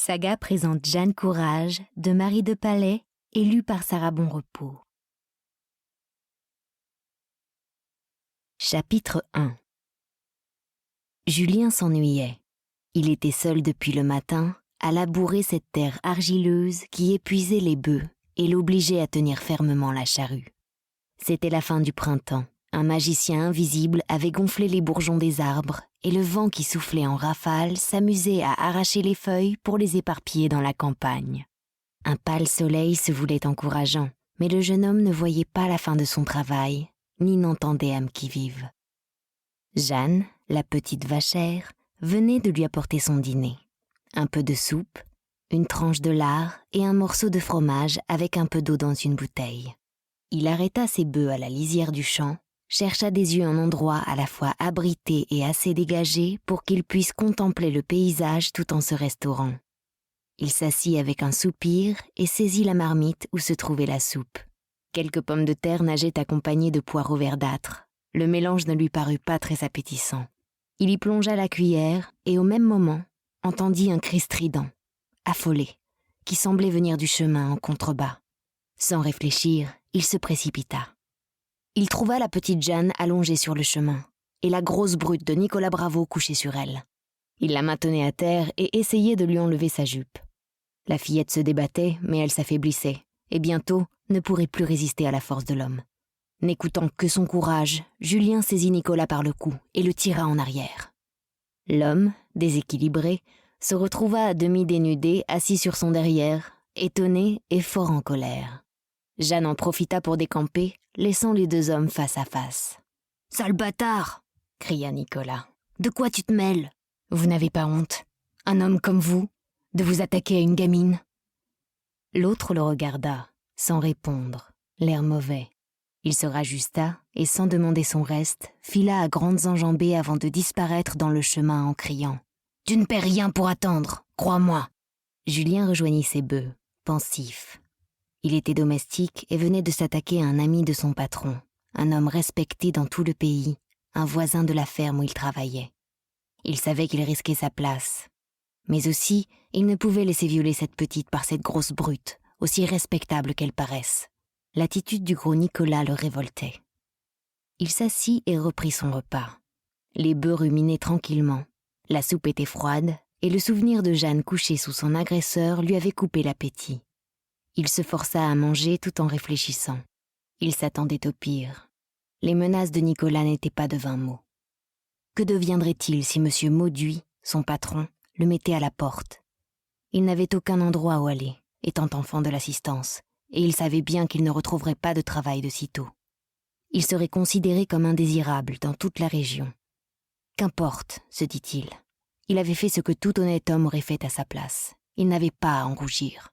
Saga présente Jeanne Courage de Marie de Palais et lue par Sarah Bonrepos. Chapitre 1. Julien s'ennuyait. Il était seul depuis le matin à labourer cette terre argileuse qui épuisait les bœufs et l'obligeait à tenir fermement la charrue. C'était la fin du printemps. Un magicien invisible avait gonflé les bourgeons des arbres et le vent qui soufflait en rafales s'amusait à arracher les feuilles pour les éparpiller dans la campagne. Un pâle soleil se voulait encourageant, mais le jeune homme ne voyait pas la fin de son travail, ni n'entendait âme qui vive. Jeanne, la petite vachère, venait de lui apporter son dîner. Un peu de soupe, une tranche de lard et un morceau de fromage avec un peu d'eau dans une bouteille. Il arrêta ses bœufs à la lisière du champ, chercha des yeux un endroit à la fois abrité et assez dégagé pour qu'il puisse contempler le paysage tout en se restaurant. Il s'assit avec un soupir et saisit la marmite où se trouvait la soupe. Quelques pommes de terre nageaient accompagnées de poireaux verdâtres. Le mélange ne lui parut pas très appétissant. Il y plongea la cuillère et au même moment entendit un cri strident, affolé, qui semblait venir du chemin en contrebas. Sans réfléchir, il se précipita. Il trouva la petite Jeanne allongée sur le chemin et la grosse brute de Nicolas Bravo couchée sur elle. Il la maintenait à terre et essayait de lui enlever sa jupe. La fillette se débattait, mais elle s'affaiblissait, et bientôt ne pourrait plus résister à la force de l'homme. N'écoutant que son courage, Julien saisit Nicolas par le cou et le tira en arrière. L'homme, déséquilibré, se retrouva à demi dénudé, assis sur son derrière, étonné et fort en colère. Jeanne en profita pour décamper, laissant les deux hommes face à face. « Sale bâtard !» cria Nicolas. « De quoi tu te mêles ? Vous n'avez pas honte, un homme comme vous, de vous attaquer à une gamine ?» L'autre le regarda, sans répondre, l'air mauvais. Il se rajusta et, sans demander son reste, fila à grandes enjambées avant de disparaître dans le chemin en criant « Tu ne paies rien pour attendre, crois-moi !» Julien rejoignit ses bœufs, pensif. Il était domestique et venait de s'attaquer à un ami de son patron, un homme respecté dans tout le pays, un voisin de la ferme où il travaillait. Il savait qu'il risquait sa place. Mais aussi, il ne pouvait laisser violer cette petite par cette grosse brute, aussi respectable qu'elle paraisse. L'attitude du gros Nicolas le révoltait. Il s'assit et reprit son repas. Les bœufs ruminaient tranquillement. La soupe était froide et le souvenir de Jeanne couchée sous son agresseur lui avait coupé l'appétit. Il se força à manger tout en réfléchissant. Il s'attendait au pire. Les menaces de Nicolas n'étaient pas de vains mots. Que deviendrait-il si M. Mauduit, son patron, le mettait à la porte ? Il n'avait aucun endroit où aller, étant enfant de l'assistance, et il savait bien qu'il ne retrouverait pas de travail de sitôt. Il serait considéré comme indésirable dans toute la région. Qu'importe, se dit-il. Il avait fait ce que tout honnête homme aurait fait à sa place. Il n'avait pas à en rougir.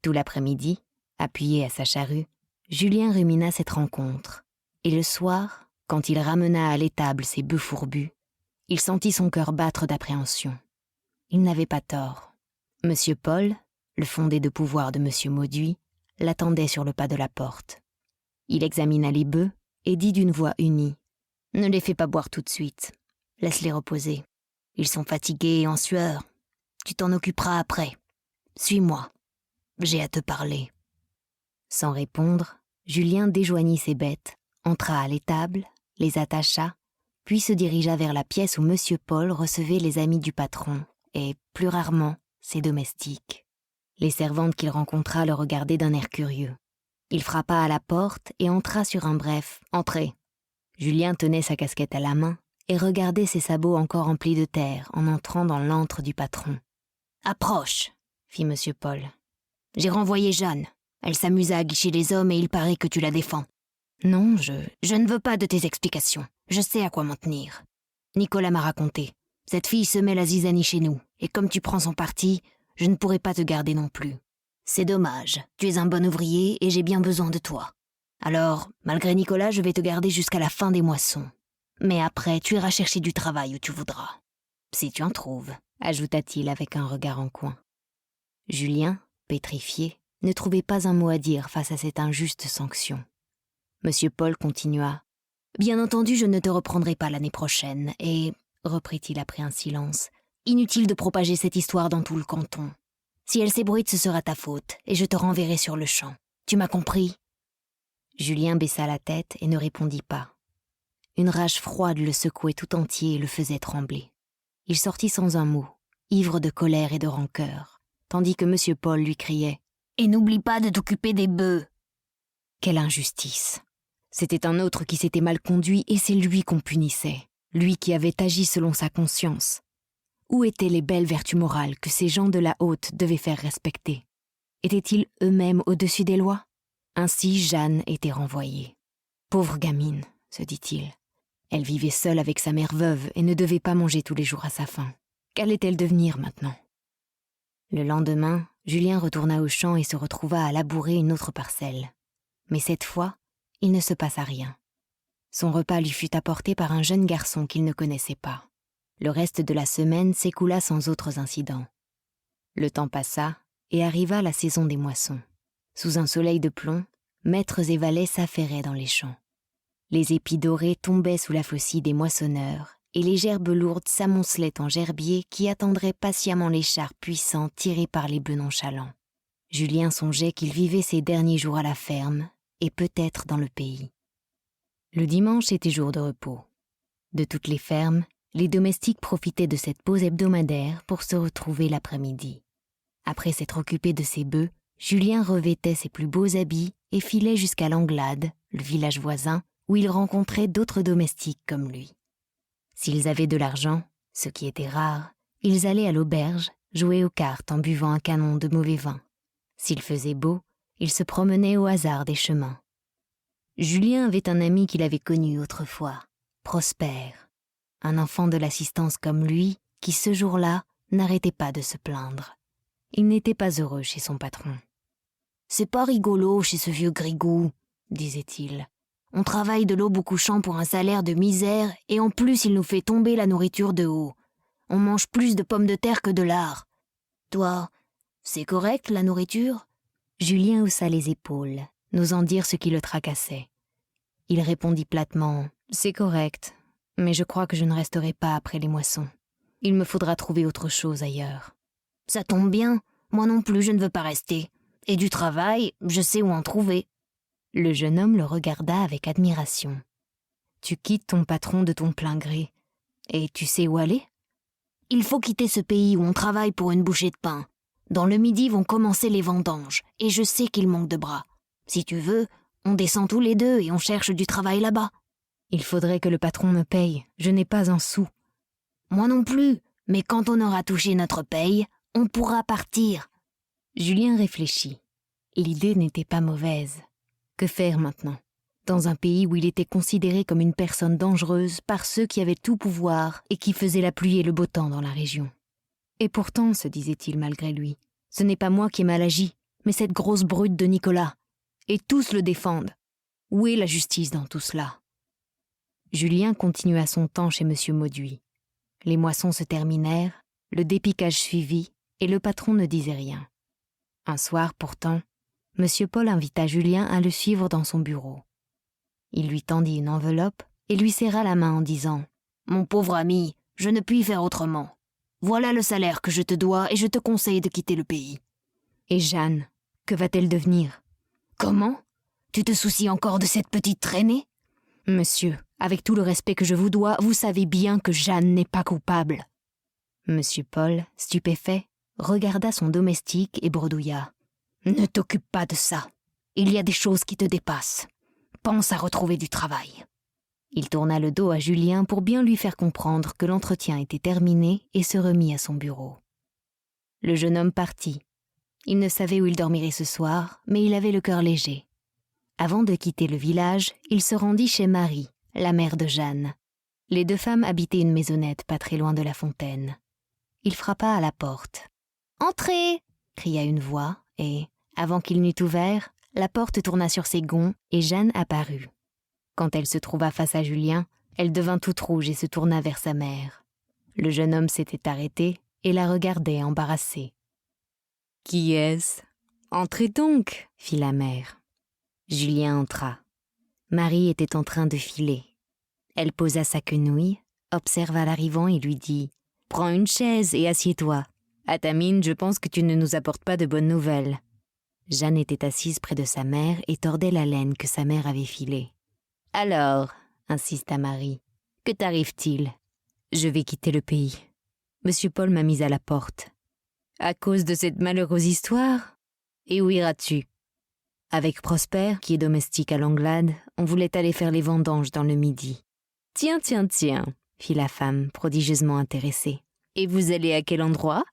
Tout l'après-midi, appuyé à sa charrue, Julien rumina cette rencontre. Et le soir, quand il ramena à l'étable ses bœufs fourbus, il sentit son cœur battre d'appréhension. Il n'avait pas tort. Monsieur Paul, le fondé de pouvoir de Monsieur Mauduit, l'attendait sur le pas de la porte. Il examina les bœufs et dit d'une voix unie « Ne les fais pas boire tout de suite. Laisse-les reposer. Ils sont fatigués et en sueur. Tu t'en occuperas après. Suis-moi. J'ai à te parler. » Sans répondre, Julien déjoignit ses bêtes, entra à l'étable, les attacha, puis se dirigea vers la pièce où Monsieur Paul recevait les amis du patron et, plus rarement, ses domestiques. Les servantes qu'il rencontra le regardaient d'un air curieux. Il frappa à la porte et entra sur un bref « Entrez ». Julien tenait sa casquette à la main et regardait ses sabots encore emplis de terre en entrant dans l'antre du patron. « Approche » fit Monsieur Paul. « J'ai renvoyé Jeanne. Elle s'amuse à aguicher les hommes et il paraît que tu la défends. » « Non, je ne veux pas de tes explications. Je sais à quoi m'en tenir. Nicolas m'a raconté. Cette fille semait la zizanie chez nous, et comme tu prends son parti, je ne pourrai pas te garder non plus. C'est dommage, tu es un bon ouvrier et j'ai bien besoin de toi. Alors, malgré Nicolas, je vais te garder jusqu'à la fin des moissons. Mais après, tu iras chercher du travail où tu voudras. Si tu en trouves, ajouta-t-il avec un regard en coin. Julien, pétrifié, ne trouvait pas un mot à dire face à cette injuste sanction. Monsieur Paul continua. « Bien entendu, je ne te reprendrai pas l'année prochaine, et, reprit-il après un silence, Inutile de propager cette histoire dans tout le canton. Si elle s'ébruite, ce sera ta faute, et je te renverrai sur le champ. Tu m'as compris ?» Julien baissa la tête et ne répondit pas. Une rage froide le secouait tout entier et le faisait trembler. Il sortit sans un mot, ivre de colère et de rancœur, tandis que M. Paul lui criait « Et n'oublie pas de t'occuper des bœufs !» Quelle injustice! C'était un autre qui s'était mal conduit et c'est lui qu'on punissait, lui qui avait agi selon sa conscience. Où étaient les belles vertus morales que ces gens de la haute devaient faire respecter? Étaient-ils eux-mêmes au-dessus des lois? Ainsi Jeanne était renvoyée. Pauvre gamine, se dit-il. Elle vivait seule avec sa mère veuve et ne devait pas manger tous les jours à sa faim. Qu'allait-elle devenir maintenant? Le lendemain, Julien retourna au champ et se retrouva à labourer une autre parcelle. Mais cette fois, il ne se passa rien. Son repas lui fut apporté par un jeune garçon qu'il ne connaissait pas. Le reste de la semaine s'écoula sans autres incidents. Le temps passa et arriva la saison des moissons. Sous un soleil de plomb, maîtres et valets s'affairaient dans les champs. Les épis dorés tombaient sous la faucille des moissonneurs et les gerbes lourdes s'amoncelaient en gerbiers qui attendraient patiemment les chars puissants tirés par les bœufs nonchalants. Julien songeait qu'il vivait ses derniers jours à la ferme et peut-être dans le pays. Le dimanche était jour de repos. De toutes les fermes, les domestiques profitaient de cette pause hebdomadaire pour se retrouver l'après-midi. Après s'être occupé de ses bœufs, Julien revêtait ses plus beaux habits et filait jusqu'à l'Anglade, le village voisin, où il rencontrait d'autres domestiques comme lui. S'ils avaient de l'argent, ce qui était rare, ils allaient à l'auberge, jouer aux cartes en buvant un canon de mauvais vin. S'il faisait beau, ils se promenaient au hasard des chemins. Julien avait un ami qu'il avait connu autrefois, Prosper, un enfant de l'assistance comme lui, qui ce jour-là n'arrêtait pas de se plaindre. Il n'était pas heureux chez son patron. « C'est pas rigolo chez ce vieux grigou, » disait-il. « On travaille de l'aube au couchant pour un salaire de misère et en plus il nous fait tomber la nourriture de haut. On mange plus de pommes de terre que de lard. Toi, c'est correct la nourriture ?» Julien haussa les épaules, n'osant dire ce qui le tracassait. Il répondit platement « C'est correct, mais je crois que je ne resterai pas après les moissons. Il me faudra trouver autre chose ailleurs. » « Ça tombe bien, moi non plus je ne veux pas rester. Et du travail, je sais où en trouver. » Le jeune homme le regarda avec admiration. « Tu quittes ton patron de ton plein gré. Et tu sais où aller ? » « Il faut quitter ce pays où on travaille pour une bouchée de pain. Dans le midi vont commencer les vendanges, et je sais qu'il manque de bras. Si tu veux, on descend tous les deux et on cherche du travail là-bas. »« Il faudrait que le patron me paye, je n'ai pas un sou. »« Moi non plus, mais quand on aura touché notre paye, on pourra partir. » Julien réfléchit. L'idée n'était pas mauvaise. Que faire maintenant, dans un pays où il était considéré comme une personne dangereuse par ceux qui avaient tout pouvoir et qui faisaient la pluie et le beau temps dans la région? Et pourtant, se disait-il malgré lui, ce n'est pas moi qui ai mal agi, mais cette grosse brute de Nicolas. Et tous le défendent. Où est la justice dans tout cela? Julien continua son temps chez M. Mauduit. Les moissons se terminèrent, le dépiquage suivit, et le patron ne disait rien. Un soir, pourtant, M. Paul invita Julien à le suivre dans son bureau. Il lui tendit une enveloppe et lui serra la main en disant « Mon pauvre ami, je ne puis faire autrement. Voilà le salaire que je te dois et je te conseille de quitter le pays. » « Et Jeanne, que va-t-elle devenir ? » « Comment ? Tu te soucies encore de cette petite traînée ? » ?»« Monsieur, avec tout le respect que je vous dois, vous savez bien que Jeanne n'est pas coupable. » M. Paul, stupéfait, regarda son domestique et bredouilla. « Ne t'occupe pas de ça. Il y a des choses qui te dépassent. Pense à retrouver du travail. » Il tourna le dos à Julien pour bien lui faire comprendre que l'entretien était terminé et se remit à son bureau. Le jeune homme partit. Il ne savait où il dormirait ce soir, mais il avait le cœur léger. Avant de quitter le village, il se rendit chez Marie, la mère de Jeanne. Les deux femmes habitaient une maisonnette pas très loin de la fontaine. Il frappa à la porte. « Entrez !» cria une voix, et, avant qu'il n'eût ouvert, la porte tourna sur ses gonds et Jeanne apparut. Quand elle se trouva face à Julien, elle devint toute rouge et se tourna vers sa mère. Le jeune homme s'était arrêté et la regardait embarrassé. « Qui est-ce ? Entrez donc !» fit la mère. Julien entra. Marie était en train de filer. Elle posa sa quenouille, observa l'arrivant et lui dit Prends une chaise et assieds-toi. À ta mine, je pense que tu ne nous apportes pas de bonnes nouvelles. » Jeanne était assise près de sa mère et tordait la laine que sa mère avait filée. « Alors, » insista Marie, « que t'arrive-t-il ? » « Je vais quitter le pays. Monsieur Paul m'a mise à la porte. »« À cause de cette malheureuse histoire ? Et où iras-tu ? » Avec Prosper, qui est domestique à Langlade, on voulait aller faire les vendanges dans le Midi. « Tiens, tiens, tiens !» fit la femme, prodigieusement intéressée. « Et vous allez à quel endroit ? » ?»«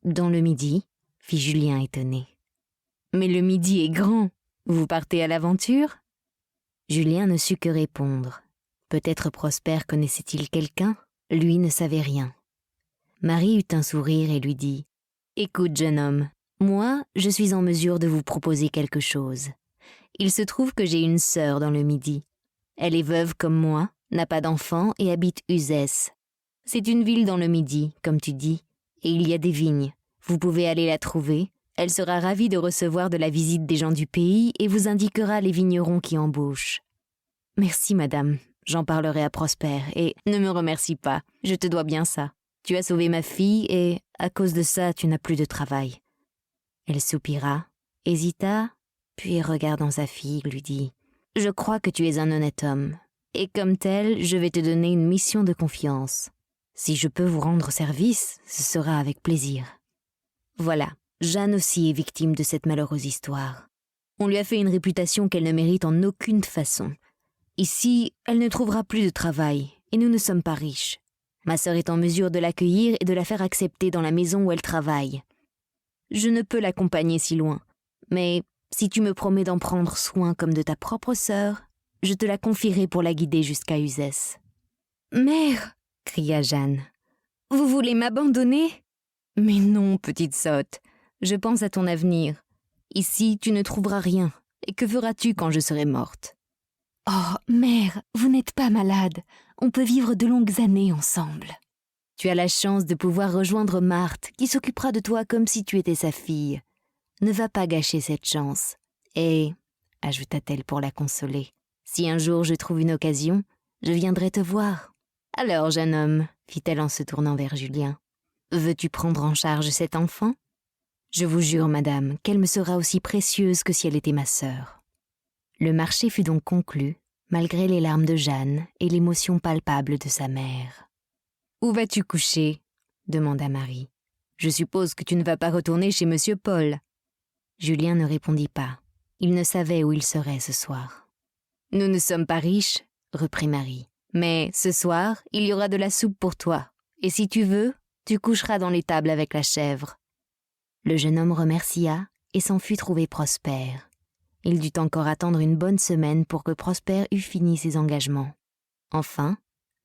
Dans le Midi, » fit Julien étonné. « Mais le Midi est grand. Vous partez à l'aventure ?» Julien ne sut que répondre. Peut-être Prosper connaissait-il quelqu'un ? Lui ne savait rien. Marie eut un sourire et lui dit « Écoute, jeune homme, moi, je suis en mesure de vous proposer quelque chose. Il se trouve que j'ai une sœur dans le Midi. Elle est veuve comme moi, n'a pas d'enfant et habite Uzès. C'est une ville dans le Midi, comme tu dis, et il y a des vignes. Vous pouvez aller la trouver. Elle sera ravie de recevoir de la visite des gens du pays et vous indiquera les vignerons qui embauchent. »« Merci, madame. J'en parlerai à Prosper et ne me remercie pas. Je te dois bien ça. Tu as sauvé ma fille et, à cause de ça, tu n'as plus de travail. » Elle soupira, hésita, puis regardant sa fille, lui dit « Je crois que tu es un honnête homme, et comme tel, je vais te donner une mission de confiance. Si je peux vous rendre service, ce sera avec plaisir. » Voilà, Jeanne aussi est victime de cette malheureuse histoire. On lui a fait une réputation qu'elle ne mérite en aucune façon. Ici, elle ne trouvera plus de travail, et nous ne sommes pas riches. Ma sœur est en mesure de l'accueillir et de la faire accepter dans la maison où elle travaille. Je ne peux l'accompagner si loin, mais si tu me promets d'en prendre soin comme de ta propre sœur, je te la confierai pour la guider jusqu'à Uzès. »« Mère !» cria Jeanne. « Vous voulez m'abandonner ? » ?»« Mais non, petite sotte, je pense à ton avenir. Ici, tu ne trouveras rien, et que feras-tu quand je serai morte ? » ?»« Oh, mère, vous n'êtes pas malade. On peut vivre de longues années ensemble. Tu as la chance de pouvoir rejoindre Marthe, qui s'occupera de toi comme si tu étais sa fille. Ne va pas gâcher cette chance. Et, ajouta-t-elle pour la consoler, si un jour je trouve une occasion, je viendrai te voir. Alors, jeune homme, fit-elle en se tournant vers Julien, veux-tu prendre en charge cet enfant ? Je vous jure, madame, qu'elle me sera aussi précieuse que si elle était ma sœur. Le marché fut donc conclu, malgré les larmes de Jeanne et l'émotion palpable de sa mère. « Où vas-tu coucher ? » demanda Marie. « Je suppose que tu ne vas pas retourner chez Monsieur Paul. » Julien ne répondit pas. Il ne savait où il serait ce soir. « Nous ne sommes pas riches, » reprit Marie. « Mais ce soir, il y aura de la soupe pour toi. Et si tu veux, tu coucheras dans l'étable avec la chèvre. » Le jeune homme remercia et s'en fut trouver Prosper. Il dut encore attendre une bonne semaine pour que Prosper eût fini ses engagements. Enfin,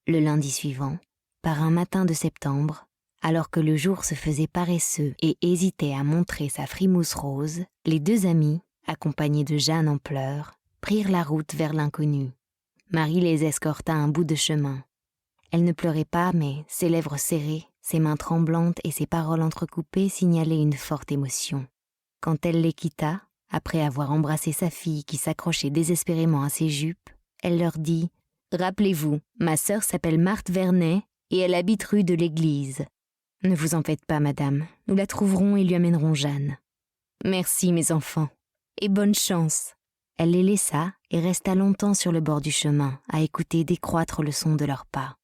le lundi suivant, par un matin de septembre, alors que le jour se faisait paresseux et hésitait à montrer sa frimousse rose, les deux amis, accompagnés de Jeanne en pleurs, prirent la route vers l'inconnu. Marie les escorta un bout de chemin. Elle ne pleurait pas, mais ses lèvres serrées, ses mains tremblantes et ses paroles entrecoupées signalaient une forte émotion. Quand elle les quitta, après avoir embrassé sa fille qui s'accrochait désespérément à ses jupes, elle leur dit « Rappelez-vous, ma sœur s'appelle Marthe Vernet et elle habite rue de l'Église. Ne vous en faites pas, madame, nous la trouverons et lui amènerons Jeanne. Merci, mes enfants, et bonne chance. » Elle les laissa et resta longtemps sur le bord du chemin, à écouter décroître le son de leurs pas.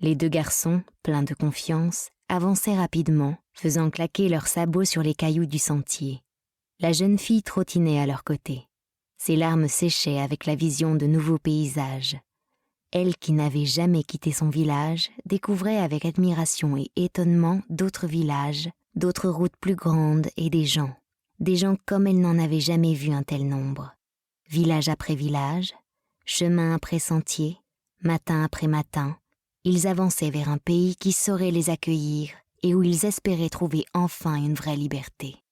Les deux garçons, pleins de confiance, avançaient rapidement, faisant claquer leurs sabots sur les cailloux du sentier. La jeune fille trottinait à leur côté. Ses larmes séchaient avec la vision de nouveaux paysages. Elle, qui n'avait jamais quitté son village, découvrait avec admiration et étonnement d'autres villages, d'autres routes plus grandes et des gens comme elle n'en avait jamais vu un tel nombre. Village après village, chemin après sentier, matin après matin, ils avançaient vers un pays qui saurait les accueillir et où ils espéraient trouver enfin une vraie liberté.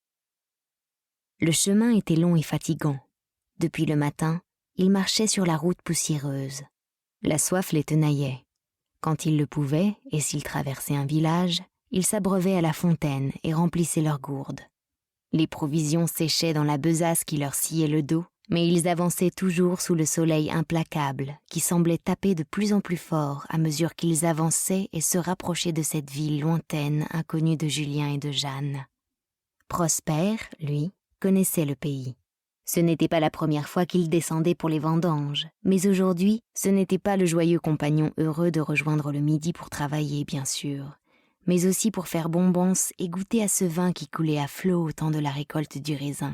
Le chemin était long et fatigant. Depuis le matin, ils marchaient sur la route poussiéreuse. La soif les tenaillait. Quand ils le pouvaient, et s'ils traversaient un village, ils s'abreuvaient à la fontaine et remplissaient leurs gourdes. Les provisions séchaient dans la besace qui leur sciait le dos, Mais ils avançaient toujours sous le soleil implacable qui semblait taper de plus en plus fort à mesure qu'ils avançaient et se rapprochaient de cette ville lointaine inconnue de Julien et de Jeanne. Prosper, lui, connaissait le pays. Ce n'était pas la première fois qu'il descendait pour les vendanges, mais aujourd'hui, ce n'était pas le joyeux compagnon heureux de rejoindre le midi pour travailler, bien sûr, mais aussi pour faire bombance et goûter à ce vin qui coulait à flots au temps de la récolte du raisin,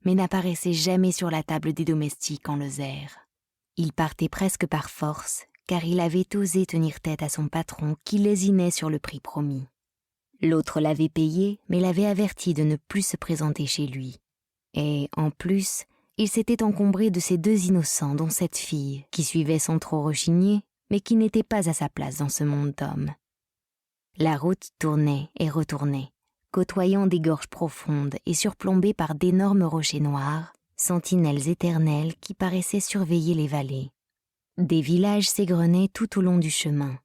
mais n'apparaissait jamais sur la table des domestiques en Lozère. Il partait presque par force, car il avait osé tenir tête à son patron qui lésinait sur le prix promis. L'autre l'avait payé, mais l'avait averti de ne plus se présenter chez lui. Et, en plus, il s'était encombré de ces deux innocents, dont cette fille, qui suivait sans trop rechigner, mais qui n'était pas à sa place dans ce monde d'hommes. La route tournait et retournait, côtoyant des gorges profondes et surplombées par d'énormes rochers noirs, sentinelles éternelles qui paraissaient surveiller les vallées. Des villages s'égrenaient tout au long du chemin.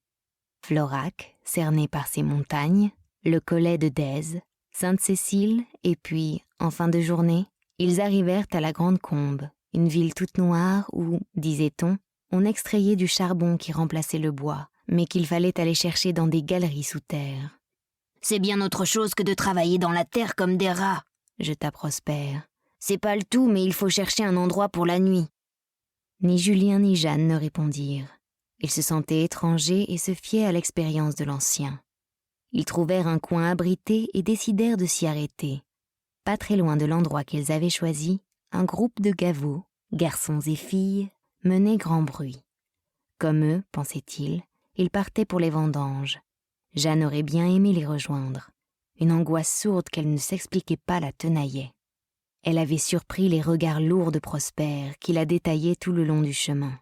Florac, cerné par ses montagnes, le collet de Dèze, Sainte-Cécile, et puis, en fin de journée, ils arrivèrent à la Grande Combe, une ville toute noire où, disait-on, on extrayait du charbon qui remplaçait le bois, mais qu'il fallait aller chercher dans des galeries sous terre. « C'est bien autre chose que de travailler dans la terre comme des rats », jeta Prosper. « C'est pas le tout, mais il faut chercher un endroit pour la nuit. » Ni Julien ni Jeanne ne répondirent. Ils se sentaient étrangers et se fiaient à l'expérience de l'ancien. Ils trouvèrent un coin abrité et décidèrent de s'y arrêter. Pas très loin de l'endroit qu'ils avaient choisi, un groupe de gavots, garçons et filles, menait grand bruit. Comme eux, pensait-il, ils partaient pour les vendanges. Jeanne aurait bien aimé les rejoindre. Une angoisse sourde qu'elle ne s'expliquait pas la tenaillait. Elle avait surpris les regards lourds de Prosper qui la détaillaient tout le long du chemin.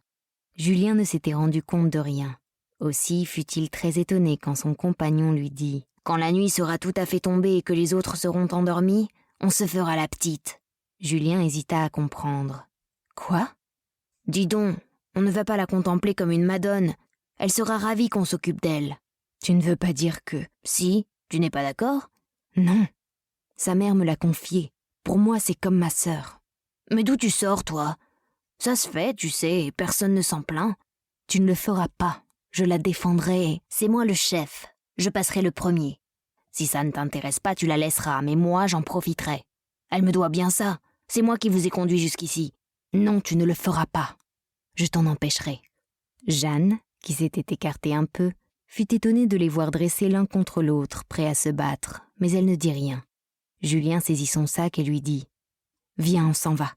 Julien ne s'était rendu compte de rien. Aussi fut-il très étonné quand son compagnon lui dit « Quand la nuit sera tout à fait tombée et que les autres seront endormis, on se fera la petite. » Julien hésita à comprendre. « Quoi ? Dis donc, on ne va pas la contempler comme une madone. Elle sera ravie qu'on s'occupe d'elle. » Tu ne veux pas dire que... Si, tu n'es pas d'accord ? Non. Sa mère me l'a confiée. Pour moi, c'est comme ma sœur. Mais d'où tu sors, toi ? Ça se fait, tu sais, et personne ne s'en plaint. Tu ne le feras pas. Je la défendrai. C'est moi le chef. Je passerai le premier. Si ça ne t'intéresse pas, tu la laisseras, mais moi, j'en profiterai. Elle me doit bien ça. C'est moi qui vous ai conduit jusqu'ici. Non, tu ne le feras pas. Je t'en empêcherai. Jeanne, qui s'était écartée un peu, fut étonnée de les voir dressés l'un contre l'autre, prêts à se battre, mais elle ne dit rien. Julien saisit son sac et lui dit « Viens, on s'en va. »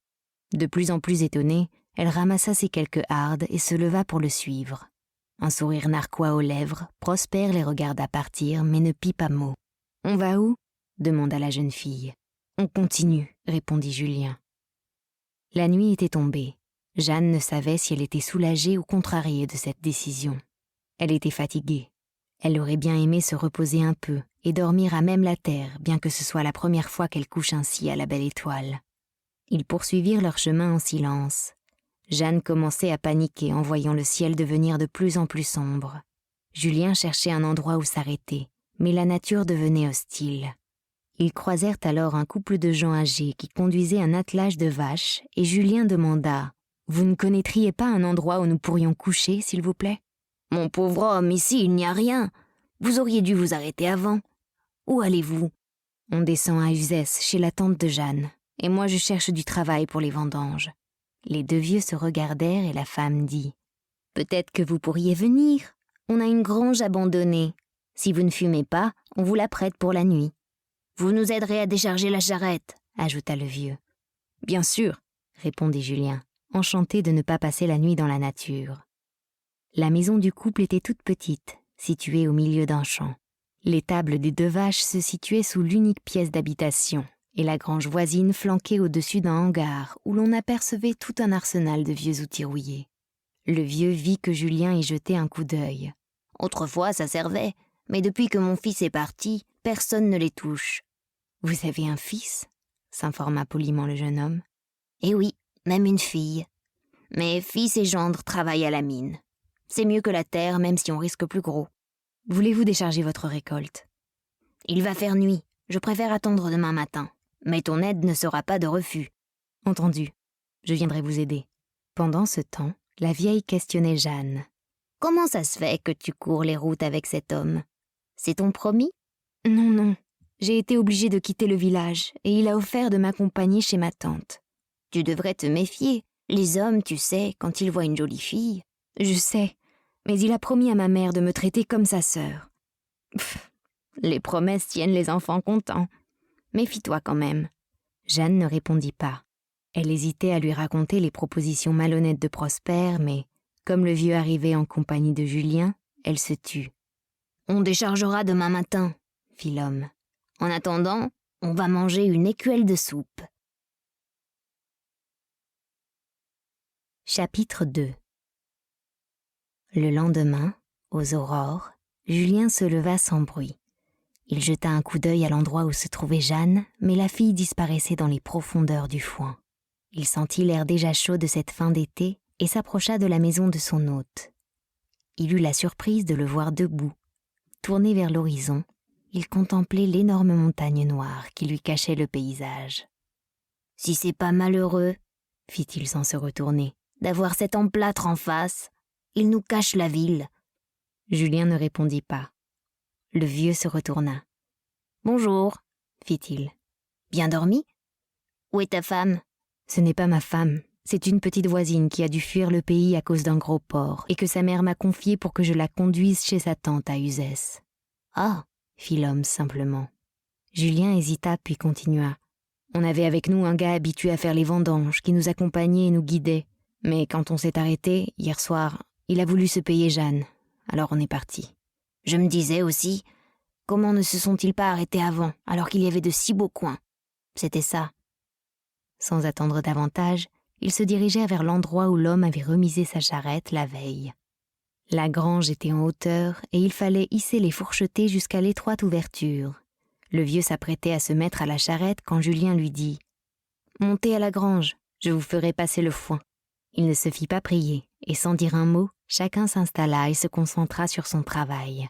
De plus en plus étonnée, elle ramassa ses quelques hardes et se leva pour le suivre. Un sourire narquois aux lèvres, Prosper les regarda partir, mais ne pit pas mot. « On va où ?» demanda la jeune fille. « On continue, » répondit Julien. La nuit était tombée. Jeanne ne savait si elle était soulagée ou contrariée de cette décision. Elle était fatiguée. Elle aurait bien aimé se reposer un peu et dormir à même la terre, bien que ce soit la première fois qu'elle couche ainsi à la belle étoile. Ils poursuivirent leur chemin en silence. Jeanne commençait à paniquer en voyant le ciel devenir de plus en plus sombre. Julien cherchait un endroit où s'arrêter, mais la nature devenait hostile. Ils croisèrent alors un couple de gens âgés qui conduisaient un attelage de vaches et Julien demanda « Vous ne connaîtriez pas un endroit où nous pourrions coucher, s'il vous plaît ?»« Mon pauvre homme, ici il n'y a rien. Vous auriez dû vous arrêter avant. Où allez-vous ?»« On descend à Uzès, chez la tante de Jeanne, et moi je cherche du travail pour les vendanges. » Les deux vieux se regardèrent et la femme dit « Peut-être que vous pourriez venir. On a une grange abandonnée. Si vous ne fumez pas, on vous la prête pour la nuit. »« Vous nous aiderez à décharger la charrette, » ajouta le vieux. « Bien sûr, » répondit Julien, enchanté de ne pas passer la nuit dans la nature. La maison du couple était toute petite, située au milieu d'un champ. L'étable des deux vaches se situait sous l'unique pièce d'habitation, et la grange voisine flanquée au-dessus d'un hangar où l'on apercevait tout un arsenal de vieux outils rouillés. Le vieux vit que Julien y jetait un coup d'œil. « Autrefois, ça servait, mais depuis que mon fils est parti, personne ne les touche. »« Vous avez un fils ?» s'informa poliment le jeune homme. « Eh oui, même une fille. Mais fils et gendre travaillent à la mine. C'est mieux que la terre, même si on risque plus gros. Voulez-vous décharger votre récolte ? Il va faire nuit. Je préfère attendre demain matin. Mais ton aide ne sera pas de refus. » Entendu. je viendrai vous aider. » Pendant ce temps, la vieille questionnait Jeanne. « Comment ça se fait que tu cours les routes avec cet homme? C'est ton promis? »« Non, j'ai été obligée de quitter le village et il a offert de m'accompagner chez ma tante. »« Tu devrais te méfier. Les hommes, tu sais, quand ils voient une jolie fille... »« Je sais, mais il a promis à ma mère de me traiter comme sa sœur. » Les promesses tiennent les enfants contents. Méfie-toi quand même. Jeanne ne répondit pas. Elle hésitait à lui raconter les propositions malhonnêtes de Prosper, mais, comme le vieux arrivait en compagnie de Julien, elle se tut. « On déchargera demain matin, » fit l'homme. « En attendant, on va manger une écuelle de soupe. » Chapitre 2. Le lendemain, aux aurores, Julien se leva sans bruit. Il jeta un coup d'œil à l'endroit où se trouvait Jeanne, mais la fille disparaissait dans les profondeurs du foin. Il sentit l'air déjà chaud de cette fin d'été et s'approcha de la maison de son hôte. Il eut la surprise de le voir debout. Tourné vers l'horizon, il contemplait l'énorme montagne noire qui lui cachait le paysage. « Si c'est pas malheureux, » fit-il sans se retourner, « d'avoir cet emplâtre en face. Il nous cache la ville. » Julien ne répondit pas. Le vieux se retourna. « Bonjour, » fit-il. « Bien dormi? Où est ta femme? » « Ce n'est pas ma femme, c'est une petite voisine qui a dû fuir le pays à cause d'un gros porc et que sa mère m'a confiée pour que je la conduise chez sa tante à Uzès. »« Ah » fit l'homme simplement. Julien hésita puis continua. « On avait avec nous un gars habitué à faire les vendanges qui nous accompagnait et nous guidait. Mais quand on s'est arrêté, hier soir, il a voulu se payer Jeanne. Alors on est parti. Je me disais aussi, comment ne se sont-ils pas arrêtés avant, alors qu'il y avait de si beaux coins? C'était ça. » Sans attendre davantage, il se dirigea vers l'endroit où l'homme avait remisé sa charrette la veille. La grange était en hauteur et il fallait hisser les fourchetés jusqu'à l'étroite ouverture. Le vieux s'apprêtait à se mettre à la charrette quand Julien lui dit « Montez à la grange, je vous ferai passer le foin. » Il ne se fit pas prier, et sans dire un mot, chacun s'installa et se concentra sur son travail.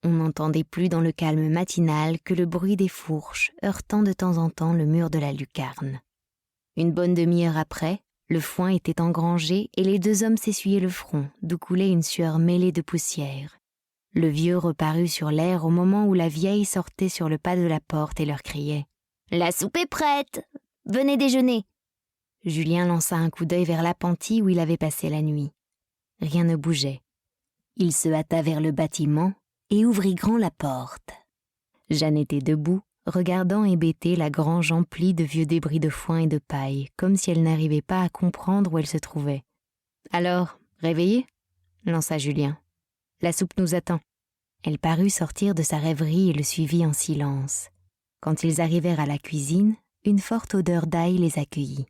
On n'entendait plus dans le calme matinal que le bruit des fourches heurtant de temps en temps le mur de la lucarne. Une bonne demi-heure après, le foin était engrangé et les deux hommes s'essuyaient le front, d'où coulait une sueur mêlée de poussière. Le vieux reparut sur l'air au moment où la vieille sortait sur le pas de la porte et leur criait « La soupe est prête! Venez déjeuner !» Julien lança un coup d'œil vers l'appentis où il avait passé la nuit. Rien ne bougeait. Il se hâta vers le bâtiment et ouvrit grand la porte. Jeanne était debout, regardant hébétée la grange emplie de vieux débris de foin et de paille, comme si elle n'arrivait pas à comprendre où elle se trouvait. « Alors, réveillée ?» lança Julien. « La soupe nous attend. » Elle parut sortir de sa rêverie et le suivit en silence. Quand ils arrivèrent à la cuisine, une forte odeur d'ail les accueillit.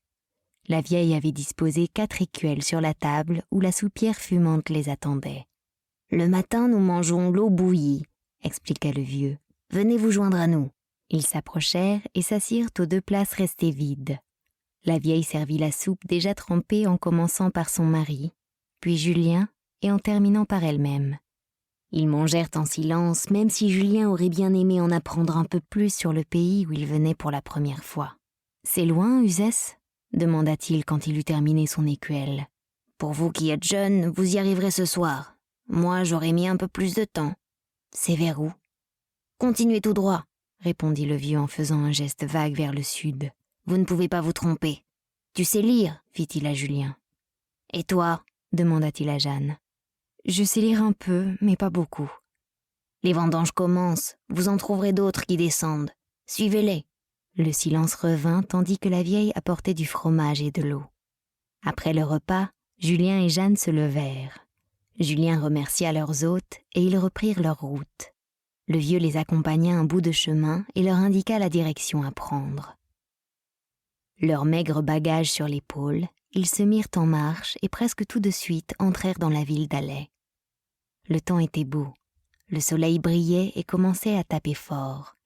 La vieille avait disposé 4 écuelles sur la table où la soupière fumante les attendait. « Le matin, nous mangeons l'eau bouillie, » expliqua le vieux. « Venez vous joindre à nous. » Ils s'approchèrent et s'assirent aux 2 places restées vides. La vieille servit la soupe déjà trempée en commençant par son mari, puis Julien et en terminant par elle-même. Ils mangèrent en silence, même si Julien aurait bien aimé en apprendre un peu plus sur le pays où il venait pour la première fois. « C'est loin, Uzès ?» demanda-t-il quand il eut terminé son écuelle. « Pour vous qui êtes jeune, vous y arriverez ce soir. Moi, j'aurais mis un peu plus de temps. C'est vers où? »« Continuez tout droit, » répondit le vieux en faisant un geste vague vers le sud. « Vous ne pouvez pas vous tromper. »« Tu sais lire ?» fit-il à Julien. « Et toi ?» demanda-t-il à Jeanne. « Je sais lire un peu, mais pas beaucoup. »« Les vendanges commencent, vous en trouverez d'autres qui descendent. Suivez-les. » Le silence revint tandis que la vieille apportait du fromage et de l'eau. Après le repas, Julien et Jeanne se levèrent. Julien remercia leurs hôtes et ils reprirent leur route. Le vieux les accompagna un bout de chemin et leur indiqua la direction à prendre. Leur maigre bagage sur l'épaule, ils se mirent en marche et presque tout de suite entrèrent dans la ville d'Alais. Le temps était beau, le soleil brillait et commençait à taper fort.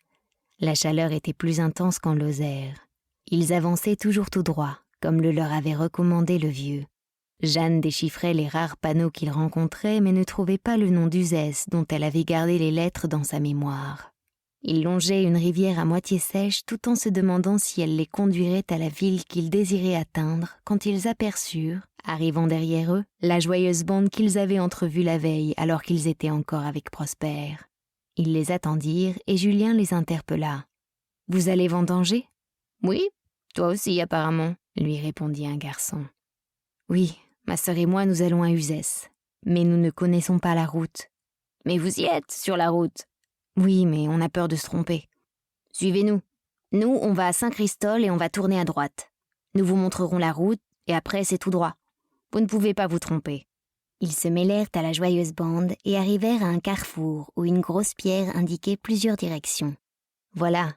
La chaleur était plus intense qu'en Lozère. Ils avançaient toujours tout droit, comme le leur avait recommandé le vieux. Jeanne déchiffrait les rares panneaux qu'ils rencontraient, mais ne trouvait pas le nom d'Uzès dont elle avait gardé les lettres dans sa mémoire. Ils longeaient une rivière à moitié sèche tout en se demandant si elle les conduirait à la ville qu'ils désiraient atteindre quand ils aperçurent, arrivant derrière eux, la joyeuse bande qu'ils avaient entrevue la veille alors qu'ils étaient encore avec Prosper. Ils les attendirent et Julien les interpella. « Vous allez vendanger ?»« Oui, toi aussi apparemment, » lui répondit un garçon. « Oui, ma sœur et moi nous allons à Uzès, mais nous ne connaissons pas la route. »« Mais vous y êtes, sur la route !»« Oui, mais on a peur de se tromper. »« Suivez-nous. Nous, on va à Saint-Christol et on va tourner à droite. Nous vous montrerons la route et après c'est tout droit. Vous ne pouvez pas vous tromper. » Ils se mêlèrent à la joyeuse bande et arrivèrent à un carrefour où une grosse pierre indiquait plusieurs directions. « Voilà, »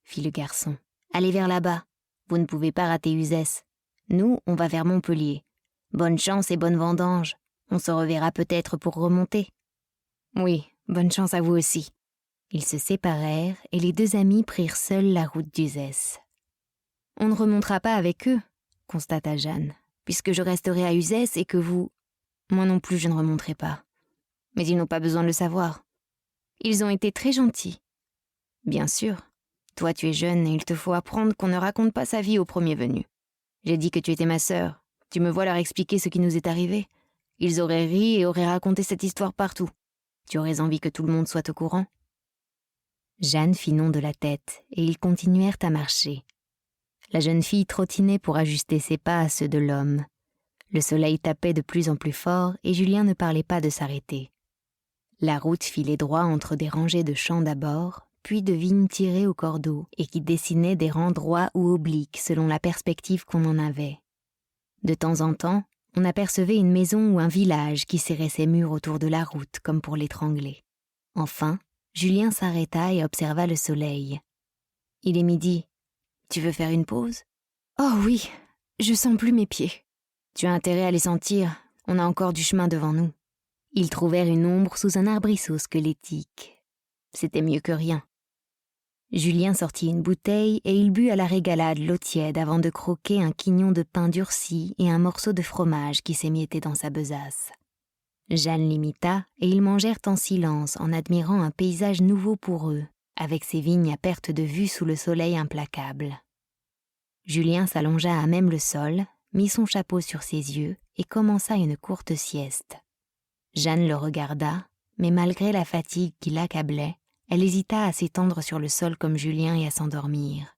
fit le garçon. « Allez vers là-bas. Vous ne pouvez pas rater Uzès. Nous, on va vers Montpellier. Bonne chance et bonne vendange. On se reverra peut-être pour remonter. » « Oui, bonne chance à vous aussi. » Ils se séparèrent et les deux amis prirent seuls la route d'Uzès. « On ne remontera pas avec eux, » constata Jeanne, « puisque je resterai à Uzès et que vous... » Moi non plus je ne remonterai pas. Mais ils n'ont pas besoin de le savoir. Ils ont été très gentils. Bien sûr. Toi tu es jeune et il te faut apprendre qu'on ne raconte pas sa vie au premier venu. J'ai dit que tu étais ma sœur. Tu me vois leur expliquer ce qui nous est arrivé. Ils auraient ri et auraient raconté cette histoire partout. Tu aurais envie que tout le monde soit au courant. Jeanne fit non de la tête et ils continuèrent à marcher. La jeune fille trottinait pour ajuster ses pas à ceux de l'homme. Le soleil tapait de plus en plus fort et Julien ne parlait pas de s'arrêter. La route filait droit entre des rangées de champs d'abord, puis de vignes tirées au cordeau et qui dessinaient des rangs droits ou obliques selon la perspective qu'on en avait. De temps en temps, on apercevait une maison ou un village qui serrait ses murs autour de la route comme pour l'étrangler. Enfin, Julien s'arrêta et observa le soleil. « Il est midi. Tu veux faire une pause ?»« Oh oui, je sens plus mes pieds. » « Tu as intérêt à les sentir, on a encore du chemin devant nous. » Ils trouvèrent une ombre sous un arbrisseau squelettique. C'était mieux que rien. Julien sortit une bouteille et il but à la régalade l'eau tiède avant de croquer un quignon de pain durci et un morceau de fromage qui s'émiettait dans sa besace. Jeanne l'imita et ils mangèrent en silence en admirant un paysage nouveau pour eux, avec ses vignes à perte de vue sous le soleil implacable. Julien s'allongea à même le sol, mit son chapeau sur ses yeux et commença une courte sieste. Jeanne le regarda, mais malgré la fatigue qui l'accablait, elle hésita à s'étendre sur le sol comme Julien et à s'endormir.